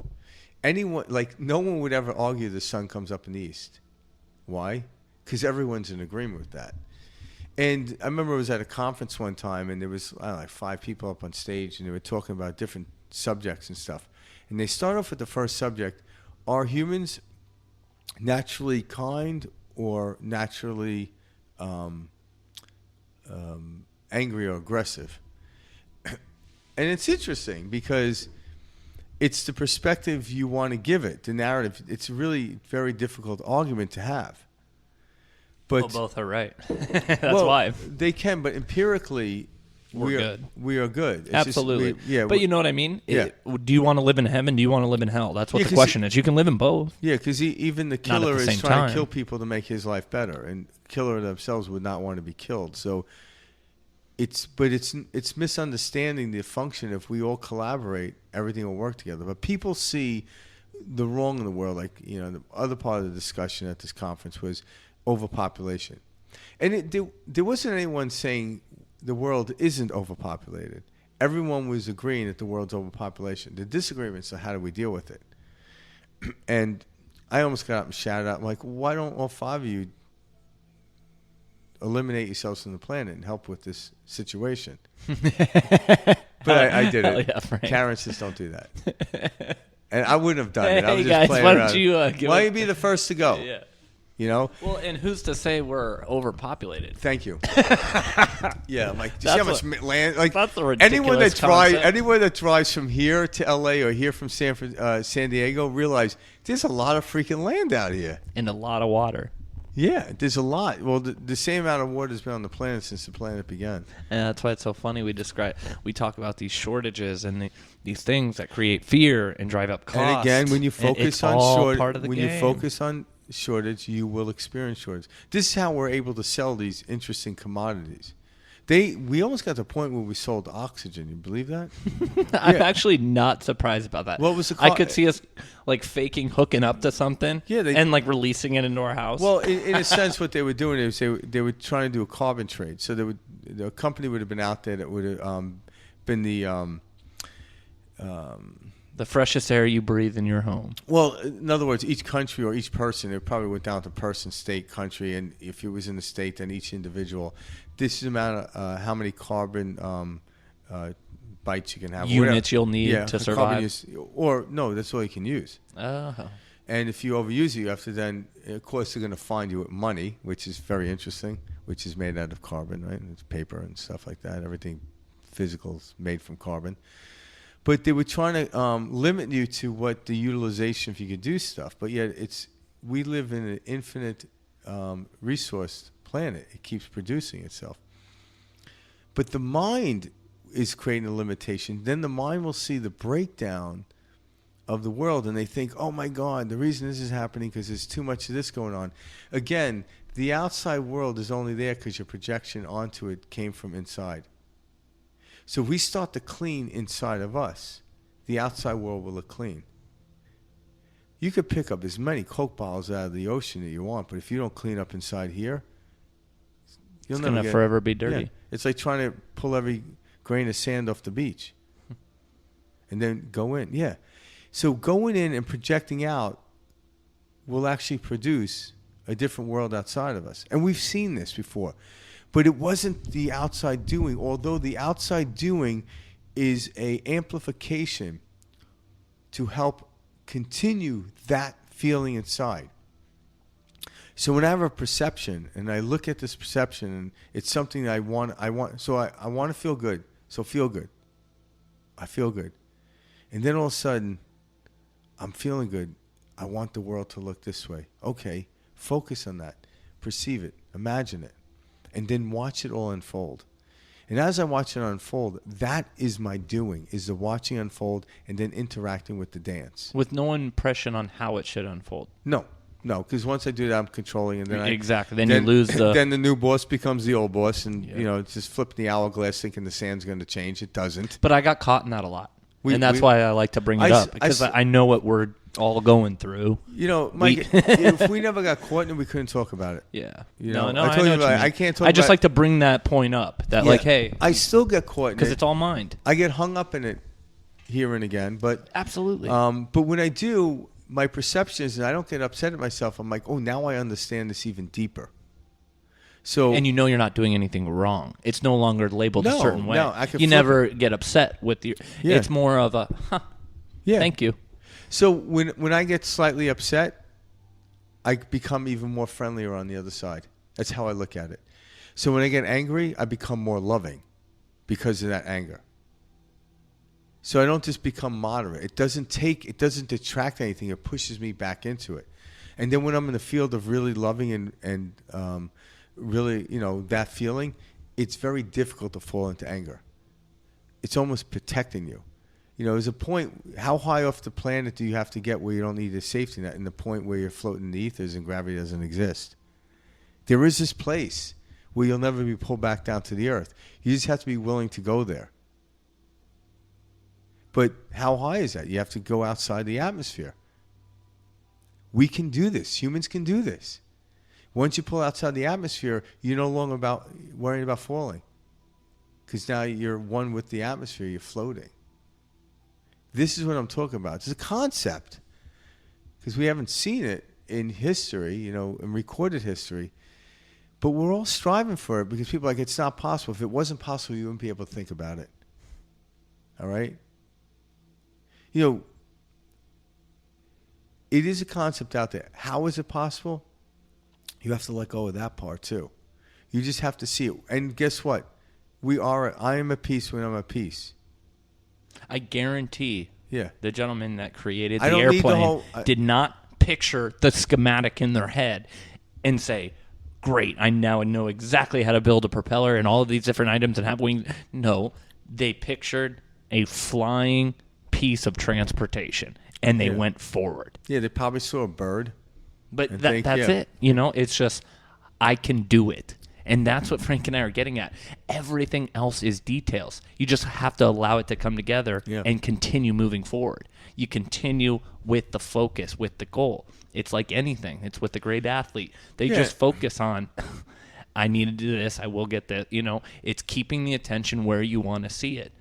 No one would ever argue the sun comes up in the east. Why? Because everyone's in agreement with that. And I remember I was at a conference one time, and there was, I don't know, like 5 people up on stage, and they were talking about different subjects and stuff. And they start off with the first subject: are humans naturally kind or naturally angry or aggressive? And it's interesting because it's the perspective you want to give it, the narrative. It's a really very difficult argument to have. But Well, both are right. That's why. They can, but empirically, We're good. We are good. It's Absolutely. But you know what I mean? Yeah. Do you want to live in heaven? Do you want to live in hell? That's what the question is. You can live in both. Yeah, because even the Not at killer the is same trying time. to kill people to make his life better, and killer themselves would not want to be killed. So it's misunderstanding the function. If we all collaborate, everything will work together. But people see the wrong in the world. Like, the other part of the discussion at this conference was overpopulation, and there wasn't anyone saying the world isn't overpopulated. Everyone was agreeing that the world's overpopulation. The disagreements are how do we deal with it. And I almost got up and shouted out, I'm like, why don't all 5 of you eliminate yourselves from the planet and help with this situation? But I did it. Yeah, Frank. Karen says don't do that. And I wouldn't have done it. I was Hey, just guys, playing why around. don't you Why give don't you be the first to go? Yeah. Well, and who's to say we're overpopulated? Thank you. Yeah, I'm like, do you see how That's much land? Like, that's a ridiculous anyone that drives from here to L.A. or here from San Diego, realize there's a lot of freaking land out here. And a lot of water. Yeah, there's a lot. Well, the same amount of water has been on the planet since the planet began. And that's why it's so funny. We talk about these shortages and these things that create fear and drive up costs. And again, when you focus on you focus on shortage, you will experience shortage. This is how we're able to sell these interesting commodities. We almost got to the point where we sold oxygen. You believe that? I'm actually not surprised about that. What was the I could see us like faking hooking up to something, Yeah, and like releasing it into our house. Well, in a sense, what they were doing is they were trying to do a carbon trade. So the company would have been out there that would have been the freshest air you breathe in your home. Well, in other words, each country or each person, it probably went down to person, state, country, and if it was in the state, then each individual. This is the amount of how many carbon bites you can have. Units you'll need to survive. That's all you can use. Oh. And if you overuse it, you have to then, of course, they're going to find you with money, which is very interesting, which is made out of carbon, right? And it's paper and stuff like that. Everything physical is made from carbon. But they were trying to limit you to what the utilization if you could do stuff. But yet we live in an infinite resource planet. It keeps producing itself. But the mind is creating a limitation. Then the mind will see the breakdown of the world, and they think, oh, my God, the reason this is happening because there's too much of this going on. Again, the outside world is only there because your projection onto it came from inside. So if we start to clean inside of us, the outside world will look clean. You could pick up as many Coke bottles out of the ocean that you want, but if you don't clean up inside here, It's going to forever be dirty. Yeah. It's like trying to pull every grain of sand off the beach and then go in. Yeah. So going in and projecting out will actually produce a different world outside of us. And we've seen this before. But it wasn't the outside doing, although the outside doing is a amplification to help continue that feeling inside. So when I have a perception and I look at this perception and it's something that I want, so I want to feel good. So feel good. I feel good. And then all of a sudden, I'm feeling good. I want the world to look this way. Okay, focus on that. Perceive it. Imagine it. And then watch it all unfold. And as I watch it unfold, that is my doing, is the watching unfold and then interacting with the dance. With no impression on how it should unfold. No, because once I do that, I'm controlling. And then exactly. Then you lose the... Then the new boss becomes the old boss. And, it's just flipping the hourglass thinking the sand's going to change. It doesn't. But I got caught in that a lot. And that's why I like to bring it up. Because I know what we're all going through. Mike, if we never got caught, then we couldn't talk about it. Yeah. No, I told you I can't talk I just like to bring that point up. That hey. I still get caught. Because it's all mind. I get hung up in it here and again. But absolutely. But when I do, my perception is that I don't get upset at myself. I'm like, oh, now I understand this even deeper. So And you know you're not doing anything wrong. It's no longer labeled a No, certain way. no, I could You flip never get upset with your. Yeah. It's more of a, yeah. thank you. So when I get slightly upset, I become even more friendlier on the other side. That's how I look at it. So when I get angry, I become more loving because of that anger. So I don't just become moderate. It doesn't detract anything. It pushes me back into it. And then when I'm in the field of really loving and really, that feeling, it's very difficult to fall into anger. It's almost protecting you. There's a point, how high off the planet do you have to get where you don't need a safety net, and the point where you're floating in the ethers and gravity doesn't exist? There is this place where you'll never be pulled back down to the earth. You just have to be willing to go there. But how high is that? You have to go outside the atmosphere. We can do this. Humans can do this. Once you pull outside the atmosphere, you're no longer worrying about falling, because now you're one with the atmosphere. You're floating. This is what I'm talking about. It's a concept, because we haven't seen it in history, in recorded history. But we're all striving for it, because people are like, it's not possible. If it wasn't possible, you wouldn't be able to think about it. All right? It is a concept out there. How is it possible? You have to let go of that part too. You just have to see it. And guess what? I am at peace when I'm at peace. I guarantee Yeah. the gentleman that created I the don't need the airplane whole- did not picture the schematic in their head and say, great, I now know exactly how to build a propeller and all of these different items and have wings. No, they pictured a flying piece of transportation, and they went forward. Yeah, they probably saw a bird. But And that's it. It's just, I can do it. And that's what Frank and I are getting at. Everything else is details. You just have to allow it to come together and continue moving forward. You continue with the focus, with the goal. It's like anything. It's with the great athlete. They just focus on, I need to do this. I will get that. It's keeping the attention where you want to see it.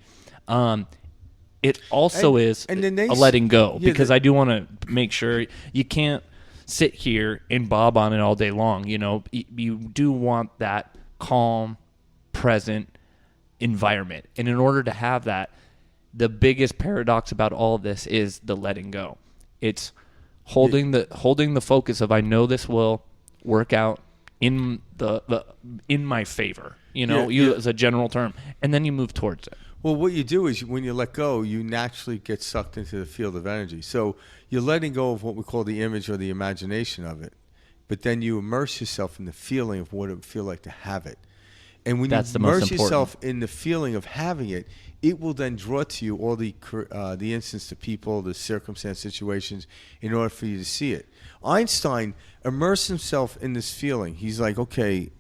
It also is a letting go, because I do want to make sure you can't sit here and bob on it all day long. You do want that calm, present environment. And in order to have that, the biggest paradox about all of this is the letting go. It's holding the focus of, I know this will work out in in my favor, as a general term, and then you move towards it. Well, what you do is when you let go, you naturally get sucked into the field of energy. So you're letting go of what we call the image or the imagination of it, but then you immerse yourself in the feeling of what it would feel like to have it. And when That's you immerse yourself in the feeling of having it, it will then draw to you all the instance, the people, the circumstance, situations, in order for you to see it. Einstein immersed himself in this feeling. He's like, okay,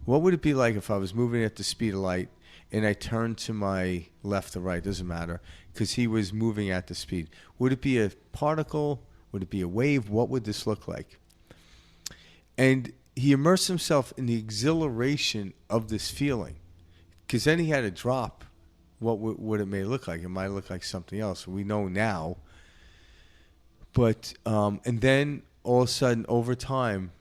what would it be like if I was moving at the speed of light and I turned to my left or right? Doesn't matter, because he was moving at the speed. Would it be a particle? Would it be a wave? What would this look like? And he immersed himself in the exhilaration of this feeling, because then he had to drop what it may look like. It might look like something else. We know now. But and then all of a sudden, over time,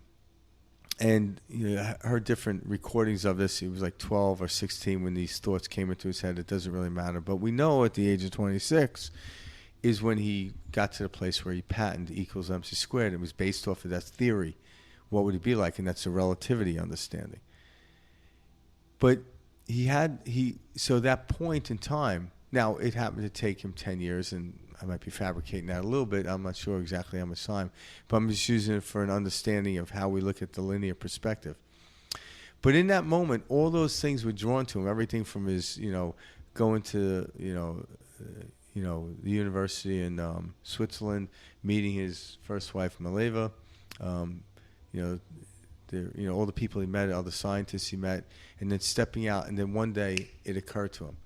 and I heard different recordings of this. He was like 12 or 16 when these thoughts came into his head. It doesn't really matter. But we know at the age of 26 is when he got to the place where he patented E equals MC squared. It was based off of that theory. What would it be like? And that's a relativity understanding. But so that point in time, now it happened to take him 10 years, and I might be fabricating that a little bit. I'm not sure exactly how much time, but I'm just using it for an understanding of how we look at the linear perspective. But in that moment, all those things were drawn to him. Everything from his, going to, the university in Switzerland, meeting his first wife, Mileva, all the people he met, all the scientists he met, and then stepping out, and then one day it occurred to him.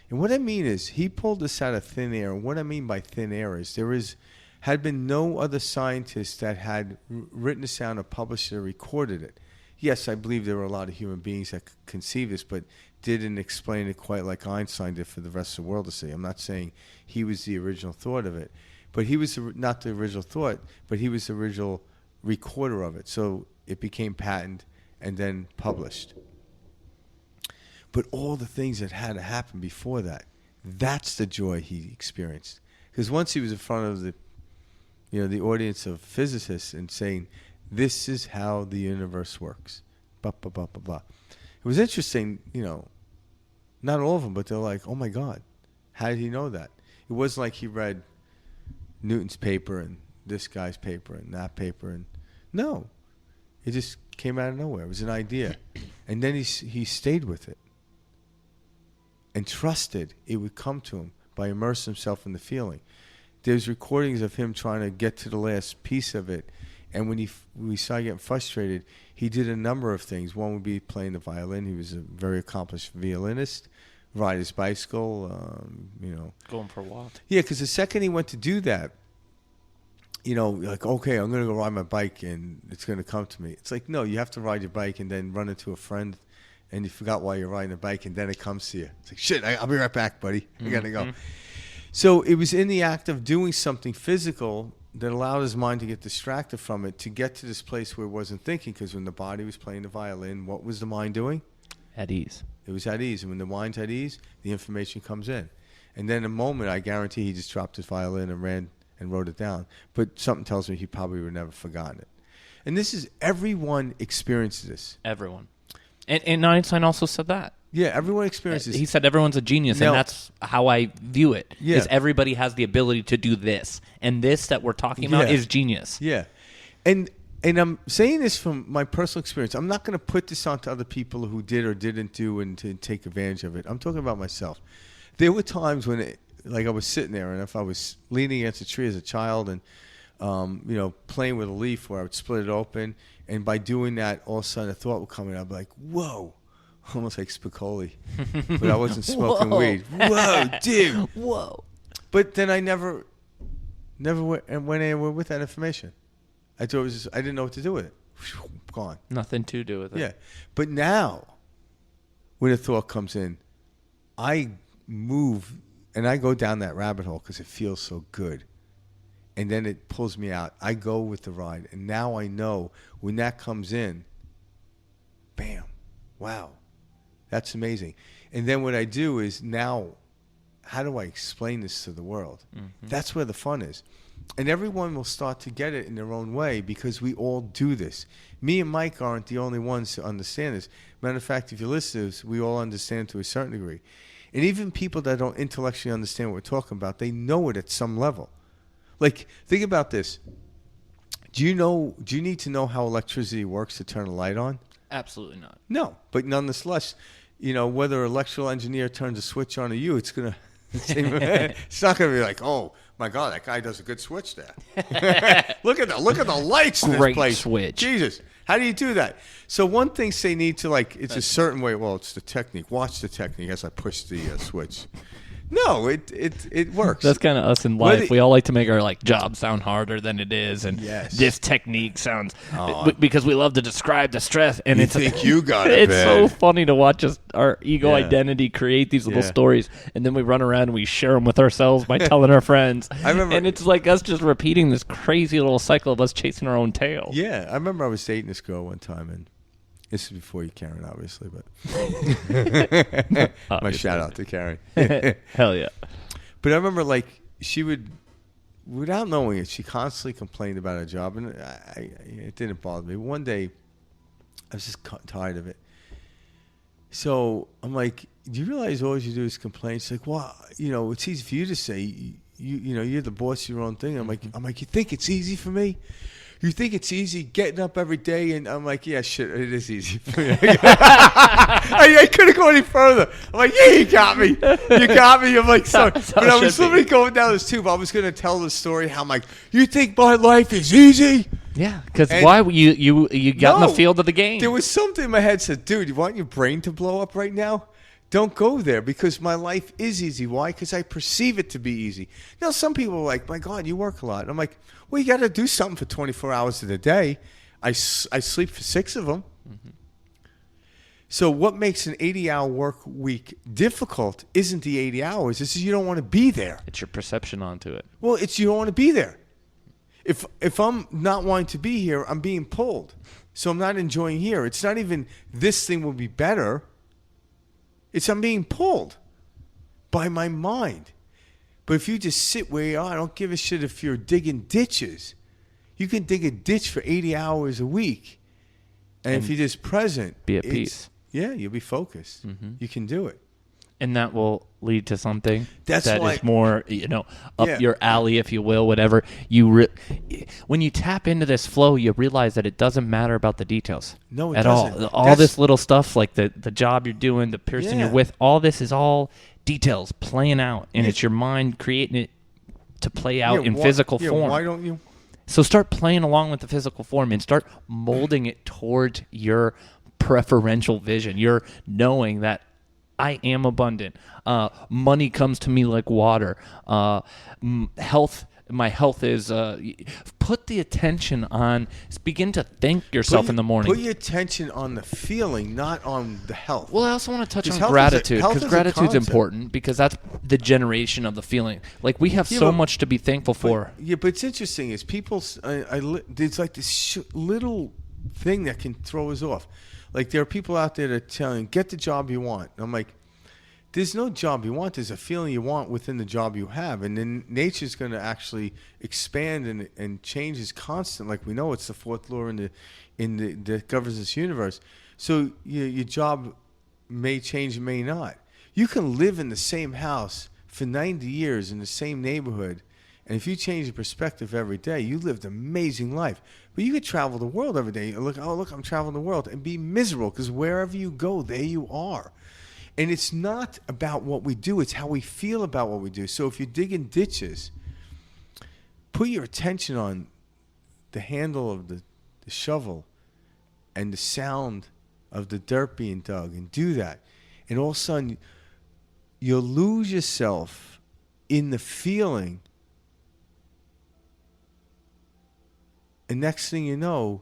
And what I mean is, he pulled this out of thin air. And what I mean by thin air is had been no other scientist that had written this down or published it or recorded it. Yes, I believe there were a lot of human beings that conceived this, but didn't explain it quite like Einstein did for the rest of the world to see. I'm not saying he was the original thought of it, but he was not the original thought, but he was the original recorder of it. So it became patent, and then published. But all the things that had to happen before that, that's the joy he experienced. Because once he was in front of the audience of physicists and saying, this is how the universe works, blah, blah, blah, blah, blah. It was interesting, not all of them, but they're like, oh my God, how did he know that? It wasn't like he read Newton's paper and this guy's paper and that paper. And no, it just came out of nowhere. It was an idea. And then he stayed with it and trusted it would come to him by immersing himself in the feeling. There's recordings of him trying to get to the last piece of it. And when we started getting frustrated, he did a number of things. One would be playing the violin. He was a very accomplished violinist. Ride his bicycle, Going for a walk. Yeah, because the second he went to do that, like, okay, I'm going to go ride my bike and it's going to come to me. It's like, no, you have to ride your bike and then run into a friend and you forgot why you're riding a bike and then it comes to you. It's like, shit, I'll be right back, buddy. I got to go. So it was in the act of doing something physical that allowed his mind to get distracted from it to get to this place where it wasn't thinking, because when the body was playing the violin, what was the mind doing? At ease. It was at ease. And when the mind's at ease, the information comes in. And then in a moment, I guarantee he just dropped his violin and ran and wrote it down. But something tells me he probably would never forgotten it. And this is, everyone experiences this. Everyone. And Einstein also said that. Yeah, everyone experiences. He said everyone's a genius, Now, and that's how I view it. Yeah. Is everybody has the ability to do this, and this that we're talking about Yeah. is genius. Yeah. And I'm saying this from my personal experience. I'm not going to put this onto other people who did or didn't do and to take advantage of it. I'm talking about myself. There were times when, I was sitting there, and if I was leaning against a tree as a child and, playing with a leaf where I would split it open, and by doing that, all of a sudden a thought would come in. I'd be like, whoa. Almost like Spicoli. But I wasn't smoking weed. Whoa, dude. Whoa. But then I never went anywhere with that information. I thought it was I didn't know what to do with it. Gone. Nothing to do with it. Yeah. But now, when a thought comes in, I move and I go down that rabbit hole because it feels so good. And then it pulls me out. I go with the ride. And now I know when that comes in, bam, wow, that's amazing. And then what I do is now, how do I explain this to the world? Mm-hmm. That's where the fun is. And everyone will start to get it in their own way because we all do this. Me and Mike aren't the only ones to understand this. Matter of fact, if you listen to this, we all understand to a certain degree. And even people that don't intellectually understand what we're talking about, they know it at some level. Like, think about this. Do you need to know how electricity works to turn a light on? Absolutely not. No, but nonetheless, whether an electrical engineer turns a switch on to you, it's gonna. It's not gonna be like, oh my God, that guy does a good switch there. Look at the lights in this Great place. switch. Jesus, how do you do that? So one thing they need to it's a certain way. Well, it's the technique. Watch the technique as I push the switch. No, it works. That's kind of us in life. We all like to make our job sound harder than it is, and Yes. this technique sounds because we love to describe the stress. And You it's think you got it It's bad. so funny to watch our ego Yeah. identity create these little Yeah. stories, and then we run around and we share them with ourselves by telling our friends. I remember- and it's like us just repeating this crazy little cycle of us chasing our own tail. Yeah, I remember I was dating this girl one time, and this is before you, Karen, obviously, but my shout out to Karen. Hell yeah. But I remember, she would, without knowing it, she constantly complained about her job, and it didn't bother me. One day, I was just tired of it. So I'm like, do you realize all you do is complain? She's like, well, it's easy for you to say. You're the boss of your own thing. I'm like, you think it's easy for me? You think it's easy getting up every day? And I'm like, yeah, shit, it is easy for me. I couldn't go any further. I'm like, yeah, you got me. You got me. I'm like, sorry. But I was literally going down this tube. I was going to tell the story how I'm like, you think my life is easy? Yeah, because why you got in the field of the game? There was something in my head that said, dude, you want your brain to blow up right now? Don't go there because my life is easy. Why? Because I perceive it to be easy. Now, some people are like, my God, you work a lot. And I'm like, well, you got to do something for 24 hours of the day. I sleep for 6 of them. Mm-hmm. So what makes an 80-hour work week difficult isn't the 80 hours. It's you don't want to be there. It's your perception onto it. Well, it's you don't want to be there. If I'm not wanting to be here, I'm being pulled. So I'm not enjoying here. It's not even this thing will be better. It's I'm being pulled by my mind. But if you just sit where you are, I don't give a shit if you're digging ditches. You can dig a ditch for 80 hours a week. And if you're just present, be at peace. Yeah, you'll be focused. You can do it. And that will lead to something That's that why, is more, up your alley, if you will, whatever. When you tap into this flow, you realize that it doesn't matter about the details. No, it at doesn't. All this little stuff, like the job you're doing, the person you're with, all this is all details playing out, and it's your mind creating it to play out in physical form. Why don't you? So start playing along with the physical form and start molding it towards your preferential vision. You're knowing that I am abundant. Money comes to me like water. My health is. Put the attention on. Begin to thank yourself in the morning. Put your attention on the feeling, not on the health. Well, I also want to touch on health gratitude, health because is a gratitude's concept. important, because that's the generation of the feeling. Like, we have so much to be thankful for. But it's interesting is people. There's like this little thing that can throw us off. Like, there are people out there that are telling, get the job you want. And I'm like, there's no job you want. There's a feeling you want within the job you have. And then nature's going to actually expand and change is constant. Like we know, it's the fourth law that governs this universe. So your job may change, may not. You can live in the same house for 90 years in the same neighborhood. And if you change your perspective every day, you lived an amazing life. But you could travel the world every day. Look, I'm traveling the world, and be miserable, because wherever you go, there you are. And it's not about what we do. It's how we feel about what we do. So if you're digging ditches, put your attention on the handle of the shovel and the sound of the dirt being dug, and do that. And all of a sudden, you'll lose yourself in the feeling. And next thing you know,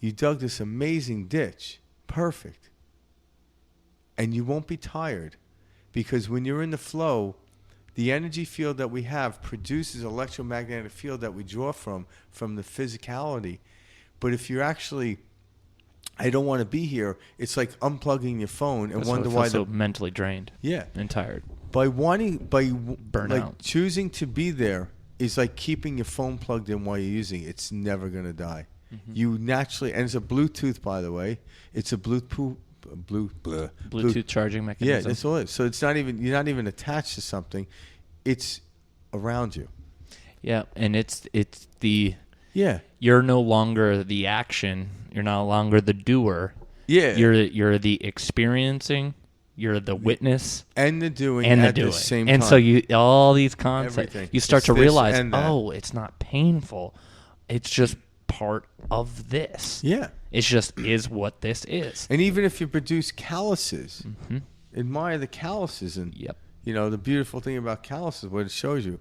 you dug this amazing ditch. Perfect. And you won't be tired, because when you're in the flow, the energy field that we have produces electromagnetic field that we draw from the physicality. But if you're actually, I don't want to be here, it's like unplugging your phone and wonder why so mentally drained. Yeah. And tired. Burnout. Like choosing to be there is like keeping your phone plugged in while you're using it. It's never going to die. Mm-hmm. You naturally, and it's a Bluetooth, by the way. It's a Bluetooth charging mechanism. Yeah, that's all it is. So it's not even, you're not even attached to something. It's around you. Yeah, and it's the, yeah. You're no longer the action. You're no longer the doer. Yeah. You're the experiencing. You're the witness and the doing and at the doing. Same and time. So all these concepts, everything. You start It's to this realize, and that. oh, it's not painful. It's just part of this. Yeah. It just is what this is. And even if you produce calluses, admire the calluses. And the beautiful thing about calluses, what it shows you,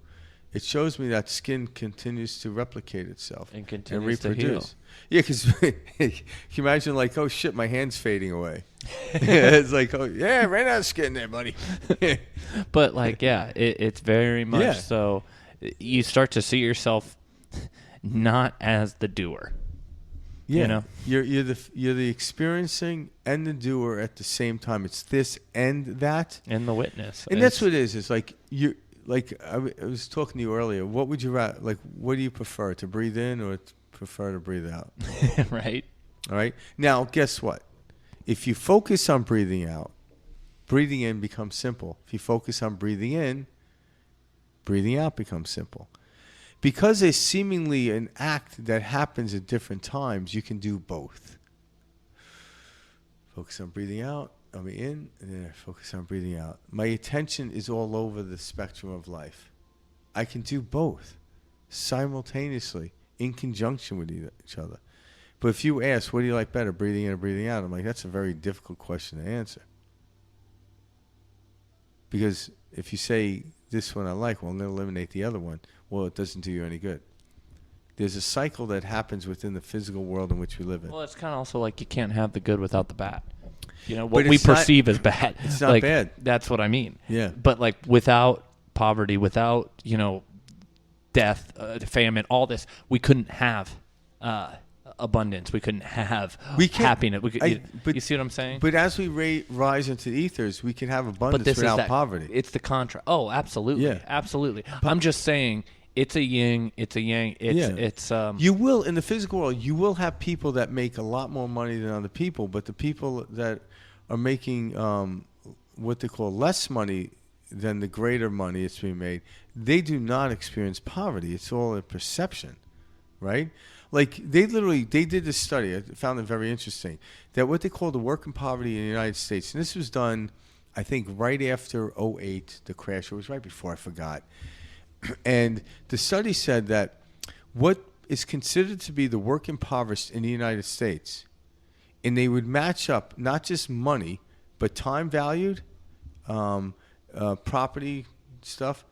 it shows me that skin continues to replicate itself and continues to reproduce. Heal. Yeah, because can you imagine, like, oh shit, my hand's fading away. It's like, oh yeah, ran out of skin there, buddy. But like, yeah, it's very much so. You start to see yourself not as the doer. Yeah, you're the experiencing and the doer at the same time. It's this and that, and the witness. And that's what it is. It's like you. Like I was talking to you earlier. What would you rather? Like, what do you prefer, to breathe in or prefer to breathe out? Right. All right. Now, guess what? If you focus on breathing out, breathing in becomes simple. If you focus on breathing in, breathing out becomes simple. Because there's seemingly an act that happens at different times, you can do both. Focus on breathing out. I'll be in, and then I focus on breathing out. My attention is all over the spectrum of life. I can do both simultaneously, in conjunction with each other. But if you ask, what do you like better, breathing in or breathing out? I'm like, that's a very difficult question to answer. Because if you say, this one I like, well, I'm going to eliminate the other one. Well, it doesn't do you any good. There's a cycle that happens within the physical world in which we live in. Well, it's kind of also like you can't have the good without the bad. What we perceive as bad. It's not bad. That's what I mean. Yeah. But like, without poverty, without, death, famine, all this, we couldn't have abundance. We couldn't have happiness. You see what I'm saying? But as we rise into the ethers, we can have abundance But without poverty. It's the contra. Oh, absolutely. Yeah. Absolutely. I'm just saying it's a yin, it's a yang. It's you will, in the physical world, you will have people that make a lot more money than other people, but the people that are making what they call less money than the greater money it's being made, they do not experience poverty. It's all a perception, right? Like they did this study. I found it very interesting that what they call the working poverty in the United States, and this was done, I think, right after '08, the crash. It was right before, I forgot. And the study said that what is considered to be the work impoverished in the United States, and they would match up not just money, but time valued, property stuff,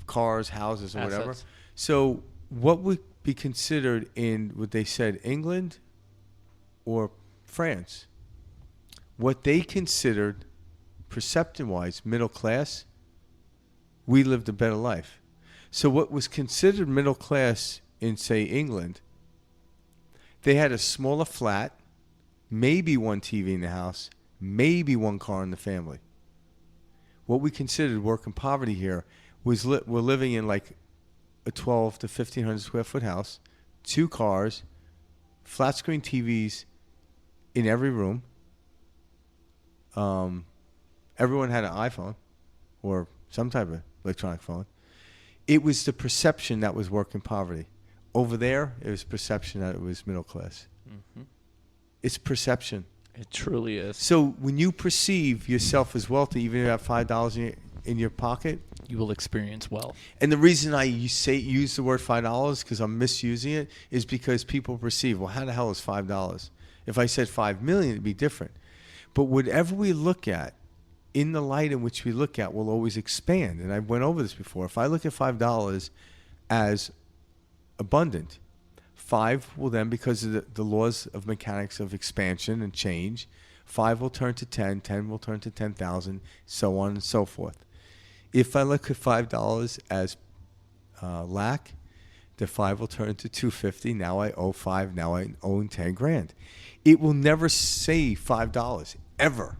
cars, houses, or whatever. Assets. So what would be considered in what they said, England or France, what they considered, perception-wise, middle class, we lived a better life. So what was considered middle class in, say, England, they had a smaller flat, maybe one TV in the house, maybe one car in the family. What we considered working poverty here was we're living in like a 12 to 1,500 square foot house, 2 cars, flat screen TVs in every room. Everyone had an iPhone or some type of electronic phone. It was the perception that was working poverty. Over there, it was perception that it was middle class. Mm-hmm. It's perception. It truly is. So when you perceive yourself as wealthy, even if you have $5 in your pocket, you will experience wealth. And the reason I use the word $5 because I'm misusing it is because people perceive, well, how the hell is $5? If I said 5 million, it'd be different. But whatever we look at, in the light in which we look at, will always expand. And I went over this before. If I look at $5 as abundant, 5 will then, because of the laws of mechanics of expansion and change, 5 will turn to 10, 10 will turn to 10,000, so on and so forth. If I look at $5 as lack, the 5 will turn to 250. Now I owe 5. Now I own 10 grand. It will never say $5 ever.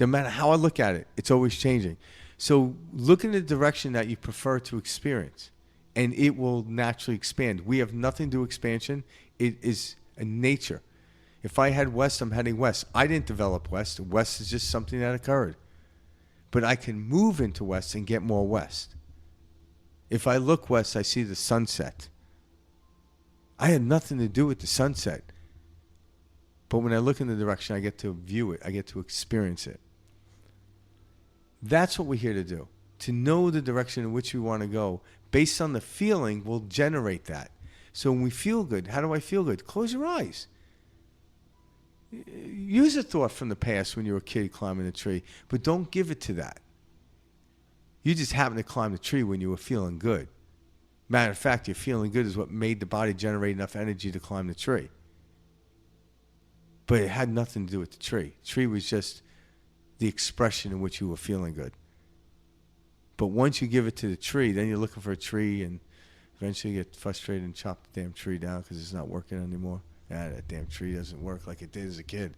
No matter how I look at it, it's always changing. So look in the direction that you prefer to experience, and it will naturally expand. We have nothing to do with expansion. It is a nature. If I had west, I'm heading west. I didn't develop west. West is just something that occurred. But I can move into west and get more west. If I look west, I see the sunset. I had nothing to do with the sunset. But when I look in the direction, I get to view it. I get to experience it. That's what we're here to do. To know the direction in which we want to go. Based on the feeling, we'll generate that. So when we feel good, how do I feel good? Close your eyes. Use a thought from the past when you were a kid climbing a tree, but don't give it to that. You just happened to climb the tree when you were feeling good. Matter of fact, your feeling good is what made the body generate enough energy to climb the tree. But it had nothing to do with the tree. The tree was just the expression in which you were feeling good. But once you give it to the tree, then you're looking for a tree, and eventually you get frustrated and chop the damn tree down because it's not working anymore. That damn tree doesn't work like it did as a kid.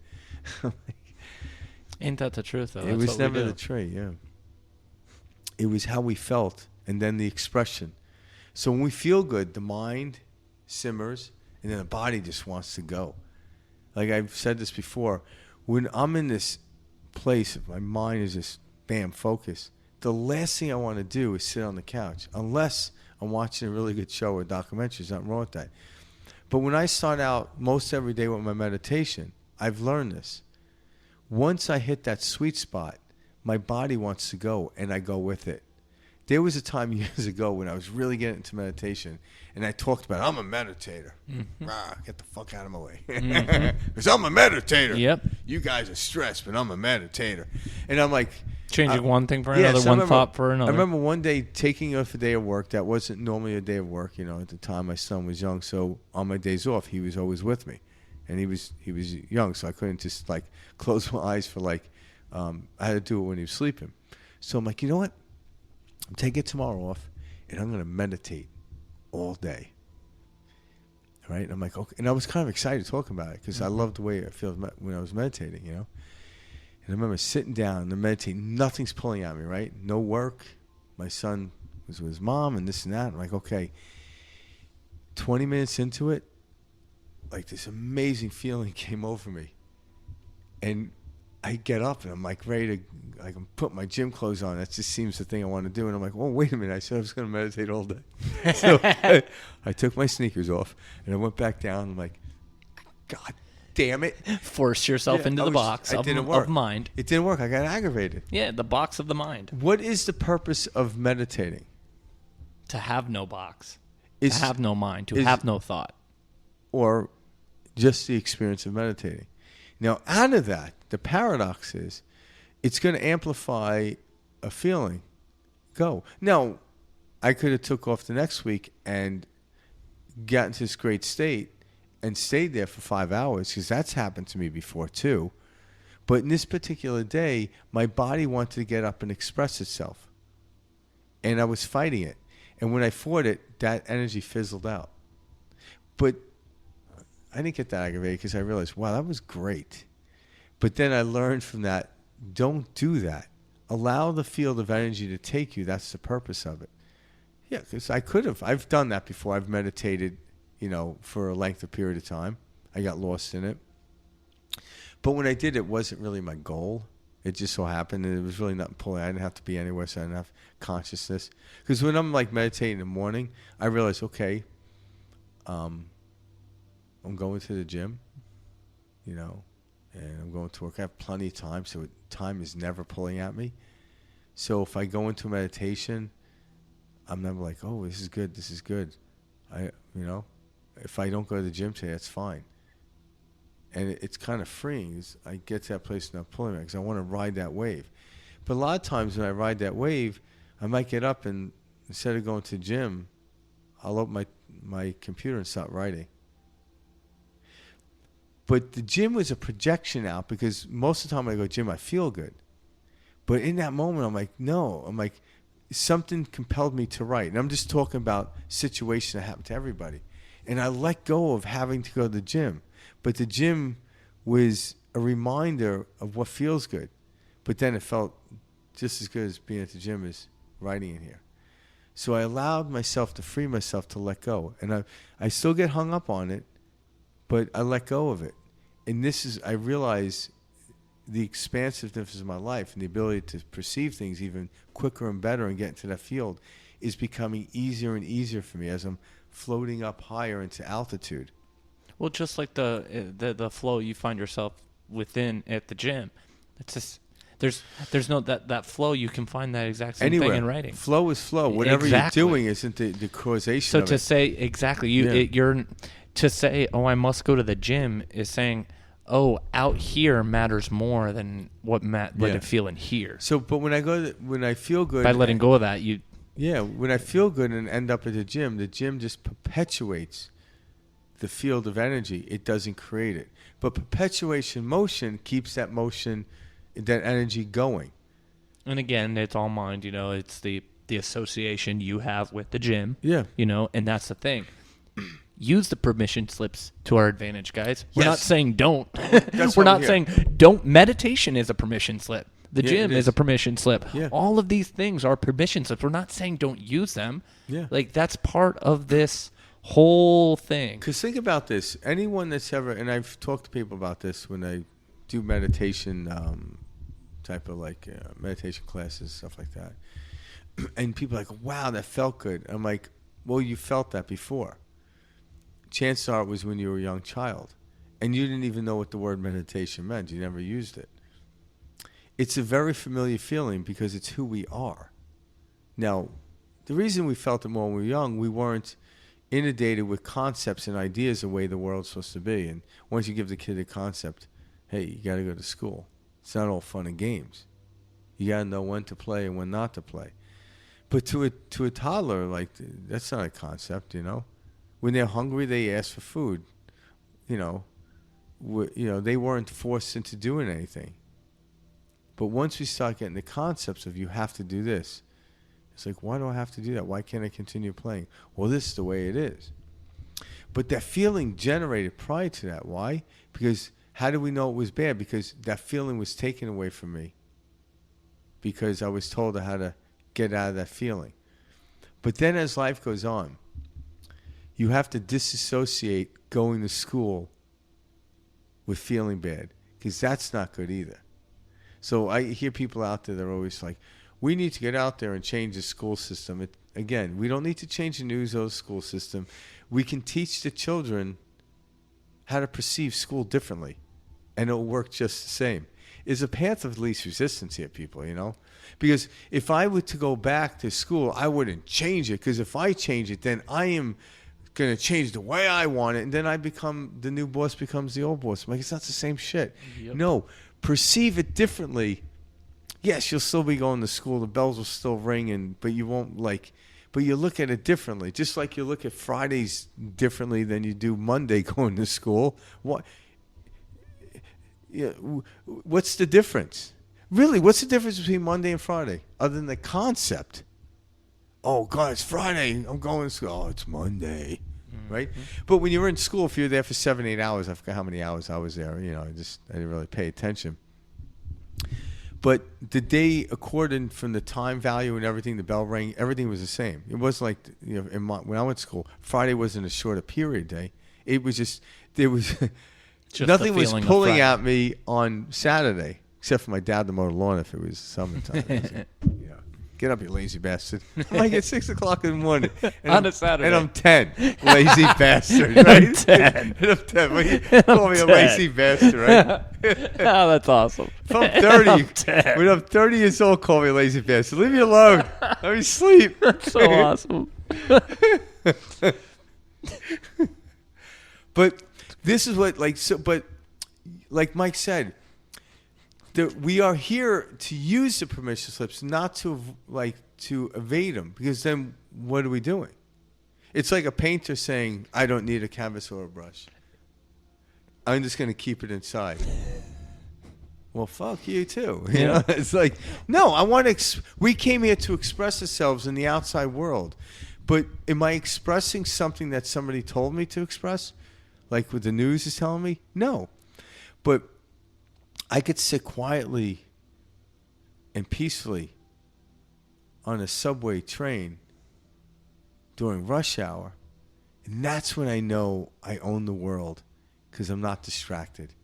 Ain't that the truth, though? It was never the tree, yeah. It was how we felt, and then the expression. So when we feel good, the mind simmers, and then the body just wants to go. Like I've said this before, when I'm in this place, my mind is just, bam, focused. The last thing I want to do is sit on the couch, unless I'm watching a really good show or documentary. There's nothing wrong with that. But when I start out most every day with my meditation, I've learned this. Once I hit that sweet spot, my body wants to go, and I go with it. There was a time years ago when I was really getting into meditation, and I talked about, I'm a meditator. Mm-hmm. Get the fuck out of my way. Because I'm a meditator. Yep. You guys are stressed, but I'm a meditator. And I'm like... Changing one thing for another, thought for another. I remember one day taking off a day of work that wasn't normally a day of work. You know, at the time my son was young, so on my days off, he was always with me. And he was young, so I couldn't just, like, close my eyes for, like... I had to do it when he was sleeping. So I'm like, you know what? I'm taking tomorrow off, and I'm going to meditate all day. Right? And I'm like, okay. And I was kind of excited talking about it because I love the way it feels when I was meditating, you know? And I remember sitting down and meditating. Nothing's pulling at me, right? No work. My son was with his mom and this and that. I'm like, okay. 20 minutes into it, like this amazing feeling came over me. And I get up and I'm like ready to, like I'm putting my gym clothes on. That just seems the thing I want to do. And I'm like, oh, wait a minute. I said I was going to meditate all day. So I took my sneakers off and I went back down. I'm like, God damn it. Force yourself into the box of mind. It didn't work. I got aggravated. Yeah, the box of the mind. What is the purpose of meditating? To have no box. To have no mind. To have no thought. Or just the experience of meditating. Now, out of that, the paradox is it's going to amplify a feeling. Go. Now, I could have took off the next week and got into this great state and stayed there for 5 hours because that's happened to me before too. But in this particular day, my body wanted to get up and express itself. And I was fighting it. And when I fought it, that energy fizzled out. But I didn't get that aggravated because I realized, wow, that was great. But then I learned from that, don't do that. Allow the field of energy to take you. That's the purpose of it. Yeah, because I could have. I've done that before. I've meditated, for a length of period of time. I got lost in it. But when I did, it wasn't really my goal. It just so happened, and it was really nothing pulling. I didn't have to be anywhere, so I didn't have consciousness. Because when I'm like meditating in the morning, I realize, okay, I'm going to the gym, and I'm going to work. I have plenty of time, so time is never pulling at me. So if I go into meditation, I'm never like, oh, this is good. If I don't go to the gym today, that's fine. And it's kind of freeing. I get to that place not pulling me because I want to ride that wave. But a lot of times when I ride that wave, I might get up and instead of going to the gym, I'll open my computer and start writing. But the gym was a projection out because most of the time I go to the gym, I feel good. But in that moment, I'm like, no. I'm like, something compelled me to write. And I'm just talking about situations that happen to everybody. And I let go of having to go to the gym. But the gym was a reminder of what feels good. But then it felt just as good as being at the gym as writing in here. So I allowed myself to free myself to let go. And I still get hung up on it, but I let go of it. And I realize the expansiveness of my life and the ability to perceive things even quicker and better and get into that field is becoming easier and easier for me as I'm floating up higher into altitude. Well, just like the flow you find yourself within at the gym, it's just there's no that flow. You can find that exact same thing in writing. Flow is flow. Whatever you're doing isn't the causation. So of to say exactly, you're to say, oh, I must go to the gym is saying, oh, out here matters more than what I feel in here. So, but when I feel good, by letting go of that, when I feel good and end up at the gym just perpetuates the field of energy. It doesn't create it. But perpetuation motion keeps that energy going. And again, it's all mind, it's the association you have with the gym. Yeah. And that's the thing. Use the permission slips to our advantage, guys. We're not saying don't. We're not saying don't. Meditation is a permission slip. The gym is a permission slip. Yeah. All of these things are permission slips. We're not saying don't use them. Yeah. Like that's part of this whole thing. Because think about this. Anyone that's ever, and I've talked to people about this when I do meditation, type of meditation classes, stuff like that. And people are like, wow, that felt good. I'm like, well, you felt that before. Chances are it was when you were a young child. And you didn't even know what the word meditation meant. You never used it. It's a very familiar feeling because it's who we are. Now, the reason we felt it more when we were young, we weren't inundated with concepts and ideas the way the world's supposed to be. And once you give the kid a concept, hey, you got to go to school. It's not all fun and games. You got to know when to play and when not to play. But to a toddler, that's not a concept, When they're hungry, they ask for food. They weren't forced into doing anything. But once we start getting the concepts of you have to do this, It's like, why do I have to do that? Why can't I continue playing? Well, this is the way it is. But that feeling generated prior to that. Why? Because how do we know it was bad? Because that feeling was taken away from me. Because I was told how to get out of that feeling. But then as life goes on, you have to disassociate going to school with feeling bad. Because that's not good either. So I hear people out there that are always like, we need to get out there and change the school system. Again, we don't need to change the news or the school system. We can teach the children how to perceive school differently, and it'll work just the same. It's a path of least resistance here, people, you know? Because if I were to go back to school, I wouldn't change it, because if I change it, then I am going to change the way I want it, and then the new boss becomes the old boss. I'm like, it's not the same shit. Yep. No, perceive it differently. Yes, you'll still be going to school. The bells will still ring, but you won't but you look at it differently. Just like you look at Fridays differently than you do Monday going to school. What? Yeah, what's the difference? Really, what's the difference between Monday and Friday? Other than the concept. Oh, God, it's Friday. I'm going to school. Oh, it's Monday. Mm-hmm. Right? But when you're in school, if you're there for 7-8 hours, I forgot how many hours I was there. You know, I didn't really pay attention. But the day, according from the time value and everything, the bell rang, everything was the same. It was like, you know, when I went to school, Friday wasn't a shorter period day. It was just nothing was pulling at me on Saturday, except for my dad to mow the lawn if it was summertime. Yeah. Get up, you lazy bastard. I'm like at 6 o'clock in the morning. On a Saturday. And I'm 10. Lazy bastard, right? I'm 10. And I'm 10. Well, you call me a lazy bastard, right? Oh, that's awesome. If I'm 30, when I'm 30 years old, call me a lazy bastard. Leave me alone. Let me sleep. That's so awesome. But this is what, like Mike said, we are here to use the permission slips, not to evade them, because then what are we doing? It's like a painter saying, I don't need a canvas or a brush. I'm just going to keep it inside. Well, fuck you too. You know? It's like, no, I want to. We came here to express ourselves in the outside world, but am I expressing something that somebody told me to express, like what the news is telling me? No, but I could sit quietly and peacefully on a subway train during rush hour, and that's when I know I own the world, because I'm not distracted.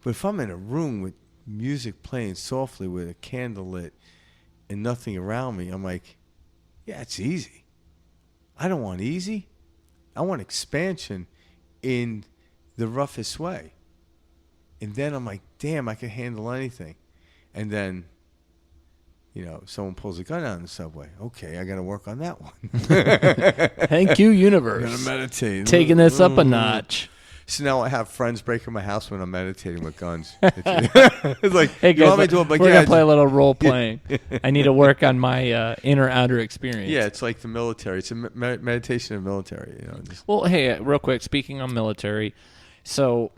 But if I'm in a room with music playing softly with a candle lit and nothing around me, I'm like, yeah, it's easy. I don't want easy. I want expansion in the roughest way. And then I'm like, damn, I can handle anything. And then, you know, someone pulls a gun out in the subway. Okay, I got to work on that one. Thank you, universe. I'm going to meditate. Taking this up a notch. So now I have friends breaking my house when I'm meditating with guns. It's like, hey guys, we're going to play a little role playing. I need to work on my inner-outer experience. Yeah, it's like the military. It's a meditation in the military. You know, well, hey, real quick, speaking on military, so...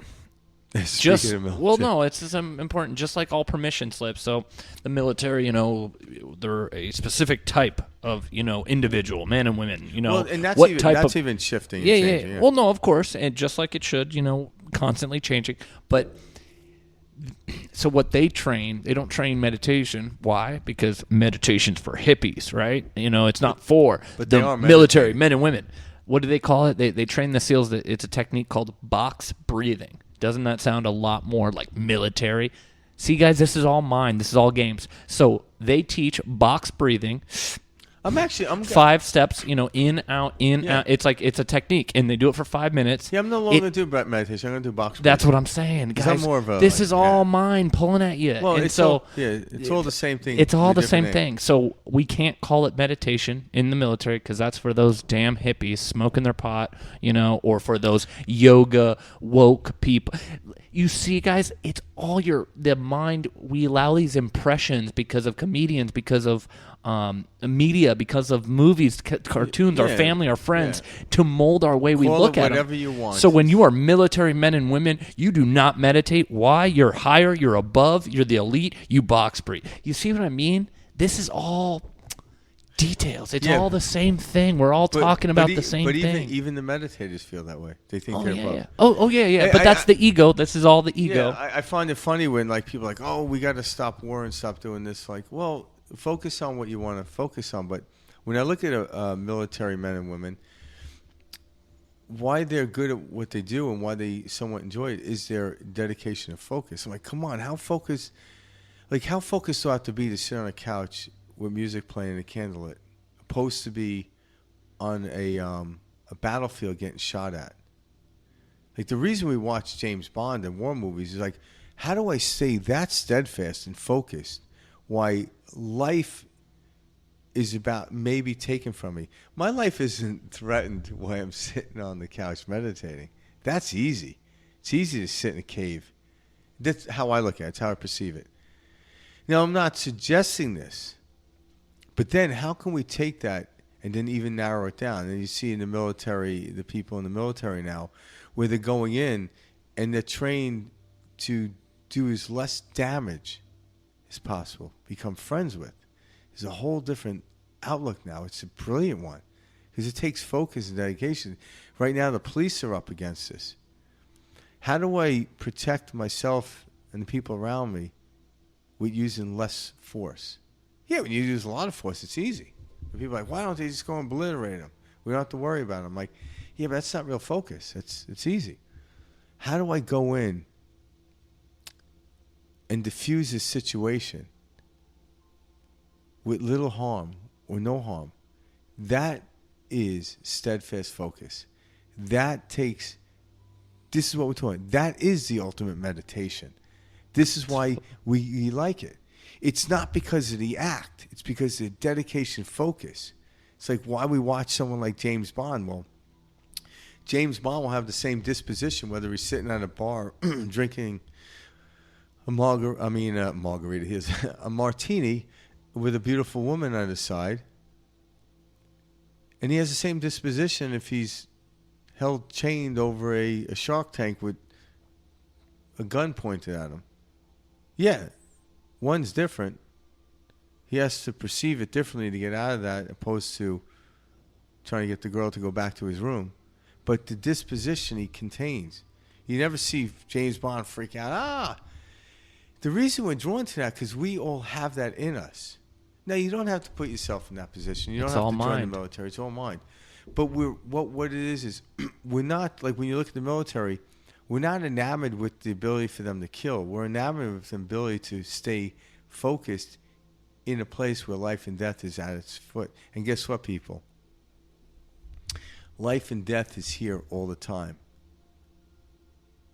it's important, just like all permission slips. So the military, you know, they're a specific type of, you know, individual, men and women, you know. Well, and that's even shifting. Yeah, yeah. Well, no, of course, and just like it should, you know, constantly changing. But so what they don't train meditation. Why? Because meditation's for hippies, right? You know, it's not for the military, men and women. What do they call it? They train the SEALs that it's a technique called box breathing. Doesn't that sound a lot more like military? See, guys, this is all mine. This is all games. So they teach box breathing. I'm 5 steps, you know, in, out, out. It's like, it's a technique, and they do it for 5 minutes. Yeah, I'm no longer going to do meditation. I'm going to do box breathing. That's what I'm saying, guys. I'm more of this is all mine pulling at you. Well, it's all the same thing. It's all the same thing. So we can't call it meditation in the military, because that's for those damn hippies smoking their pot, you know, or for those yoga woke people. You see, guys, it's all the mind. We allow these impressions because of comedians, because of media, because of movies, cartoons, our family, our friends, to mold our way we look at whatever them. You want. So when you are military men and women, you do not meditate. Why? You're higher, you're above, you're the elite, you box breathe. You see what I mean? This is all details. It's Yeah, all the same thing. We're all talking about the same but thing. even the meditators feel that way. They think Oh they're yeah, above. yeah. Oh yeah, yeah. But that's the ego. This is all the ego. Yeah, I find it funny when like people are like, oh, we got to stop war and stop doing this. Like, well, focus on what you want to focus on. But when I look at military men and women, why they're good at what they do and why they somewhat enjoy it is their dedication and focus. I'm like, come on, how focused do I have to be to sit on a couch with music playing and a candlelit, opposed to be on a battlefield getting shot at? Like, the reason we watch James Bond and war movies is like, how do I stay that steadfast and focused? Why life is about maybe taken from me. My life isn't threatened while I'm sitting on the couch meditating. That's easy. It's easy to sit in a cave. That's how I look at it. It's how I perceive it. Now, I'm not suggesting this, but then how can we take that and then even narrow it down? And you see in the military, the people in the military now, where they're going in and they're trained to do as less damage as possible, become friends with. There's a whole different outlook now. It's a brilliant one because it takes focus and dedication. Right now, the police are up against this. How do I protect myself and the people around me with using less force? Yeah, when you use a lot of force, it's easy. And people are like, why don't they just go and obliterate them? We don't have to worry about them. I'm like, yeah, but that's not real focus. It's easy. How do I go in and diffuse this situation with little harm or no harm? That is steadfast focus. This is what we're talking. That is the ultimate meditation. This is why we like it. It's not because of the act. It's because of the dedication, focus. It's like why we watch someone like James Bond. Well, James Bond will have the same disposition whether he's sitting at a bar drinking a margarita. He has a martini with a beautiful woman on his side. And he has the same disposition if he's held chained over a shark tank with a gun pointed at him. Yeah, one's different. He has to perceive it differently to get out of that opposed to trying to get the girl to go back to his room. But the disposition he contains. You never see James Bond freak out. The reason we're drawn to that because we all have that in us. Now, you don't have to put yourself in that position. You don't have to join the military. It's all mind. But what it is we're not, like when you look at the military, we're not enamored with the ability for them to kill. We're enamored with the ability to stay focused in a place where life and death is at its foot. And guess what, people? Life and death is here all the time.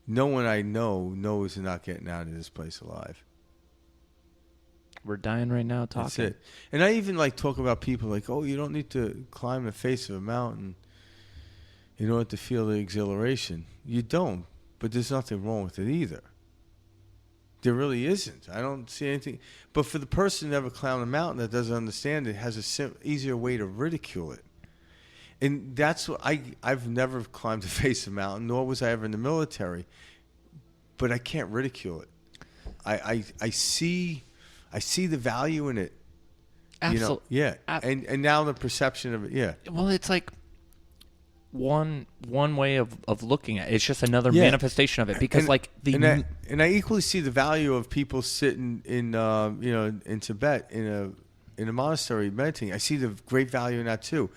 No one I know knows they're not getting out of this place alive. We're dying right now talking. That's it. And I even talk about people like, oh, you don't need to climb the face of a mountain in order to feel the exhilaration. You don't, but there's nothing wrong with it either. There really isn't. I don't see anything. But for the person who never climbed a mountain that doesn't understand it, has a easier way to ridicule it. And that's what I've never climbed the face of a mountain, nor was I ever in the military. But I can't ridicule it. I see the value in it. Absolutely. Yeah. And now the perception of it, yeah. Well, it's like one way of looking at it. It's just another manifestation of it. Because and I equally see the value of people sitting in in Tibet in a monastery meditating. I see the great value in that too.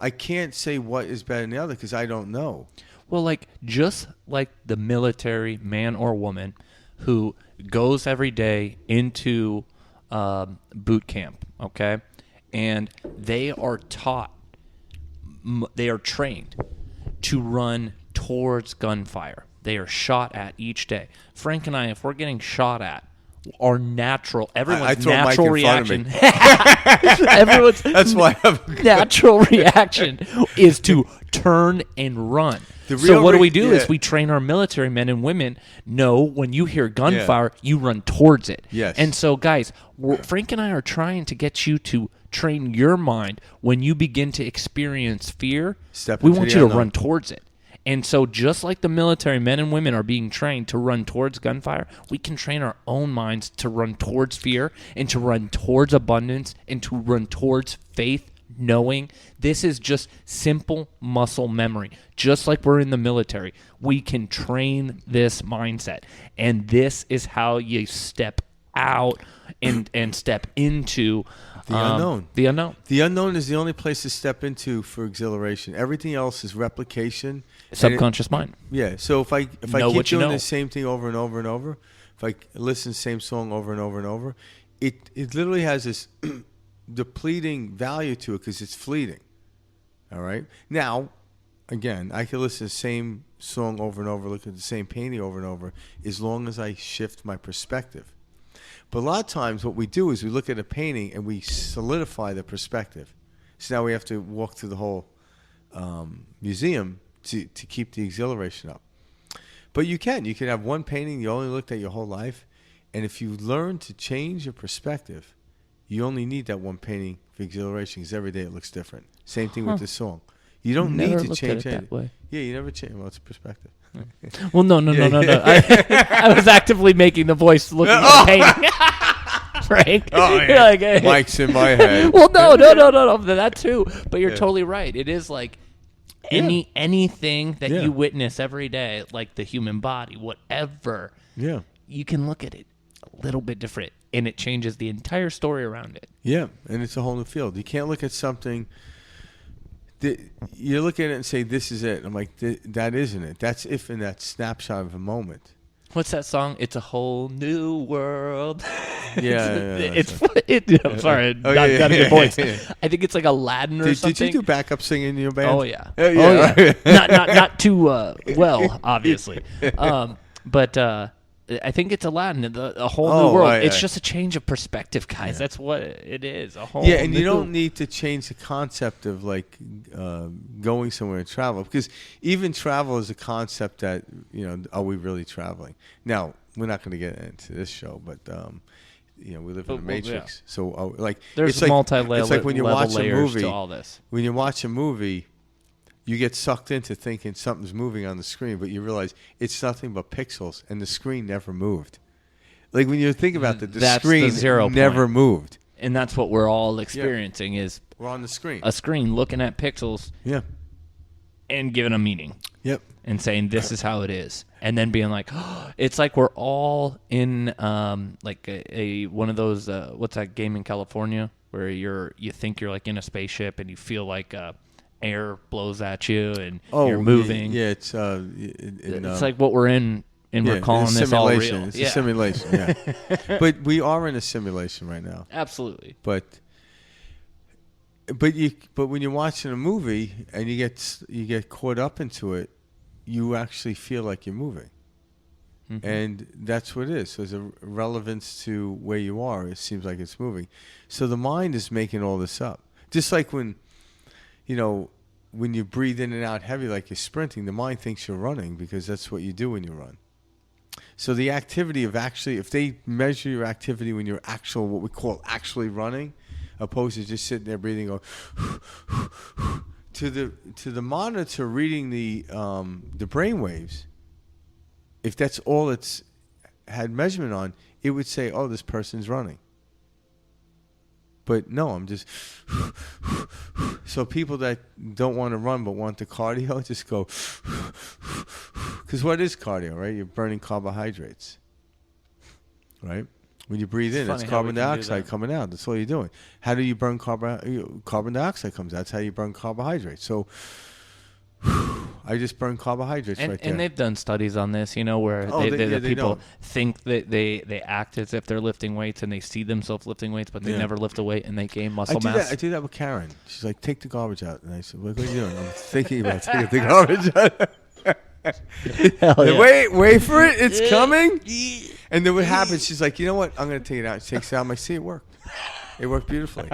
I can't say what is better than the other because I don't know. Well, just like the military man or woman who goes every day into boot camp, okay? And they are taught, they are trained to run towards gunfire. They are shot at each day. Frank and I, if we're getting shot at, everyone's natural reaction. That's why natural reaction is to turn and run. So what do? Is we train our military men and women. No, when you hear gunfire, you run towards it. Yes. And so, guys, Frank and I are trying to get you to train your mind when you begin to experience fear. We want you to run towards it. And so just like the military men and women are being trained to run towards gunfire, we can train our own minds to run towards fear and to run towards abundance and to run towards faith, knowing this is just simple muscle memory. Just like we're in the military, we can train this mindset. And this is how you step out and step into the unknown. The unknown. The unknown is the only place to step into for exhilaration. Everything else is replication. Subconscious mind. Yeah. So if I Know keep what you doing know. the same thing over and over and over, if I listen to the same song over and over and over, it literally has this depleting value to it because it's fleeting. All right. Now, again, I can listen to the same song over and over, look at the same painting over and over, as long as I shift my perspective. But a lot of times what we do is we look at a painting and we solidify the perspective. So now we have to walk through the whole museum to keep the exhilaration up. But you can have one painting you only looked at your whole life, and if you learn to change your perspective, you only need that one painting for exhilaration because every day it looks different. Same thing with the song. You don't Never need to looked change at it anything. that way. Yeah, you never change. Well, it's a perspective. Well, no. I was actively making the voice looking at the painting. Frank. Oh, yeah. You're like, hey. Mike's in my head. Well, no, that too. But you're totally right. It is like anything that you witness every day, like the human body, whatever. Yeah. You can look at it a little bit different, and it changes the entire story around it. Yeah, and it's a whole new field. You can't look at something. You look at it and say, "This is it." I'm like, "That isn't it. That's if in that snapshot of a moment." What's that song? It's a whole new world. Yeah. I'm sorry, Oh, not yeah, a good voice. yeah. I think it's like Aladdin or something. Did you do backup singing in your band? Oh yeah. Oh yeah. Not too well, obviously. But I think it's Aladdin, a whole new world. Right, it's right. just a change of perspective, guys. That's what it is. A whole Yeah, and you new- don't need to change the concept of like going somewhere and travel, because even travel is a concept that, are we really traveling? Now, we're not going to get into this show, but we live in a matrix. Yeah. So there's it's like, multi-layer it's like when you watch a layers movie. to all this. When you watch a movie, you get sucked into thinking something's moving on the screen, but you realize it's nothing but pixels, and the screen never moved. Like when you think about it, the That's screen the 0 never point. moved. And that's what we're all experiencing is We're on the screen. a screen looking at pixels Yeah. and giving a meaning. Yep. And saying this is how it is, and then being like, it's like we're all in like a one of those what's that game in California where you think you're like in a spaceship and you feel like air blows at you and you're moving. Yeah, it's it's like what we're in, and we're calling this all real. It's a simulation. Yeah, but we are in a simulation right now. Absolutely. But when you're watching a movie and you get caught up into it, you actually feel like you're moving. Mm-hmm. And that's what it is. So there's a relevance to where you are. It seems like it's moving. So the mind is making all this up. Just like when you breathe in and out heavy like you're sprinting, the mind thinks you're running because that's what you do when you run. So the activity of if they measure your activity when you're what we call actually running, opposed to just sitting there breathing, going to the monitor reading the brain waves, if that's all it's had measurement on, it would say, "Oh, this person's running." But no, I'm just. So people that don't want to run but want the cardio just go. Because what is cardio, right? You're burning carbohydrates, right? When you breathe in, it's carbon dioxide coming out. That's all you're doing. How do you burn carbon dioxide comes out. That's how you burn carbohydrates. So I just burn carbohydrates right there. And they've done studies on this, where the people think that they act as if they're lifting weights and they see themselves lifting weights, but they never lift a weight and they gain muscle mass. I do that with Karen. She's like, "Take the garbage out." And I said, "What are you doing?" I'm thinking about taking the garbage out. Hell yeah. Wait for it. It's coming. And then what happens? She's like, "You know what? I'm going to take it out." She takes it out. I'm like, "See, it worked. It worked beautifully."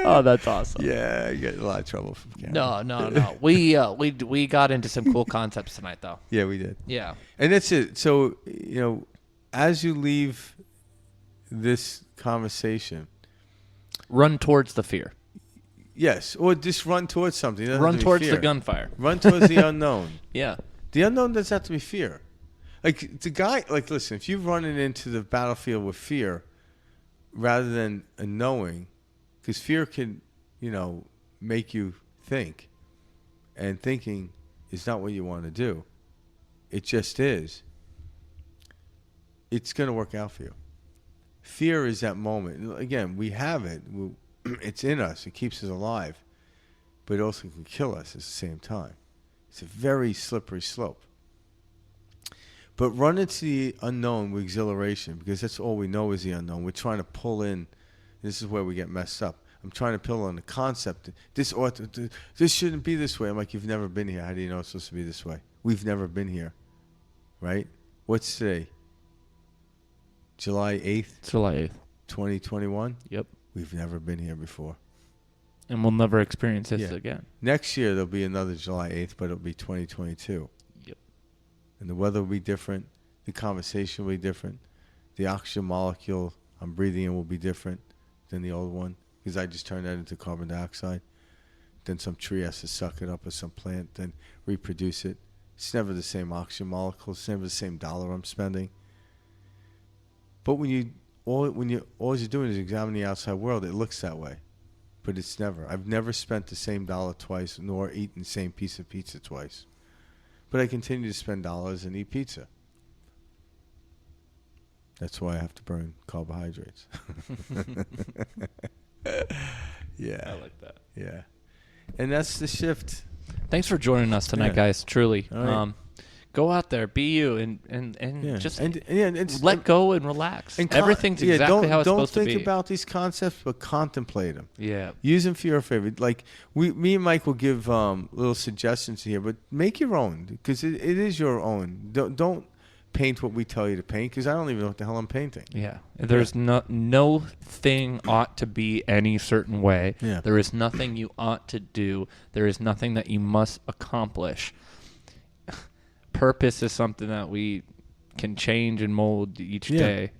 Oh, that's awesome. Yeah, you get a lot of trouble from Karen. No. We got into some cool concepts tonight, though. Yeah, we did. Yeah. And that's it. So, as you leave this conversation, run towards the fear. Yes, or just run towards something. It doesn't Run have to be towards fear. the gunfire. Run towards the unknown. Yeah. The unknown doesn't have to be fear. Like the guy, listen, if you're running into the battlefield with fear, rather than a knowing, because fear can, make you think, and thinking is not what you want to do. It just is. It's going to work out for you. Fear is that moment. Again, we have it. It's in us. It keeps us alive. But it also can kill us at the same time. It's a very slippery slope. But run into the unknown with exhilaration, because that's all we know is the unknown. We're trying to pull in. This is where we get messed up. I'm trying to pull on the concept. This shouldn't be this way. I'm like, you've never been here. How do you know it's supposed to be this way? We've never been here. Right? What's today? July 8th? July 8th. 2021? Yep. We've never been here before. And we'll never experience this again. Next year, there'll be another July 8th, but it'll be 2022. Yep. And the weather will be different. The conversation will be different. The oxygen molecule I'm breathing in will be different than the old one, because I just turned that into carbon dioxide. Then some tree has to suck it up, or some plant, then reproduce it. It's never the same oxygen molecule. It's never the same dollar I'm spending. But all you're doing is examining the outside world, it looks that way. But it's never. I've never spent the same dollar twice, nor eaten the same piece of pizza twice. But I continue to spend dollars and eat pizza. That's why I have to burn carbohydrates. Yeah. I like that. Yeah. And that's the shift. Thanks for joining us tonight, guys. Truly. All right. Go out there, be you, and just let go and relax. And everything's exactly how it's supposed to be. Don't think about these concepts, but contemplate them. Yeah. Use them for your favor. Like me and Mike will give little suggestions here, but make your own, because it is your own. Don't paint what we tell you to paint, because I don't even know what the hell I'm painting. Yeah. There's no thing ought to be any certain way. Yeah. There is nothing you ought to do. There is nothing that you must accomplish. Purpose is something that we can change and mold each day.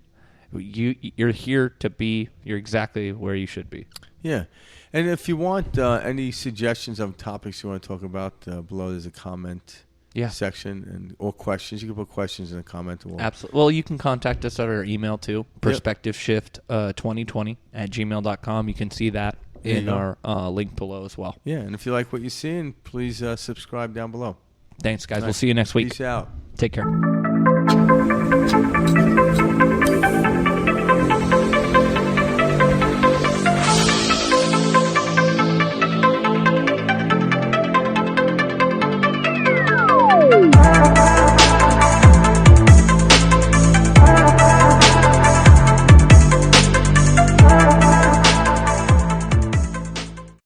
You're here to be. You're exactly where you should be. Yeah. And if you want any suggestions of topics you want to talk about, below there's a comment section or questions. You can put questions in the comment. Absolutely. Well, you can contact us at our email too, perspectiveshift2020@gmail.com. You can see that in our link below as well. Yeah, and if you like what you're seeing, please subscribe down below. Thanks, guys. We'll see you next week. Peace out. Take care.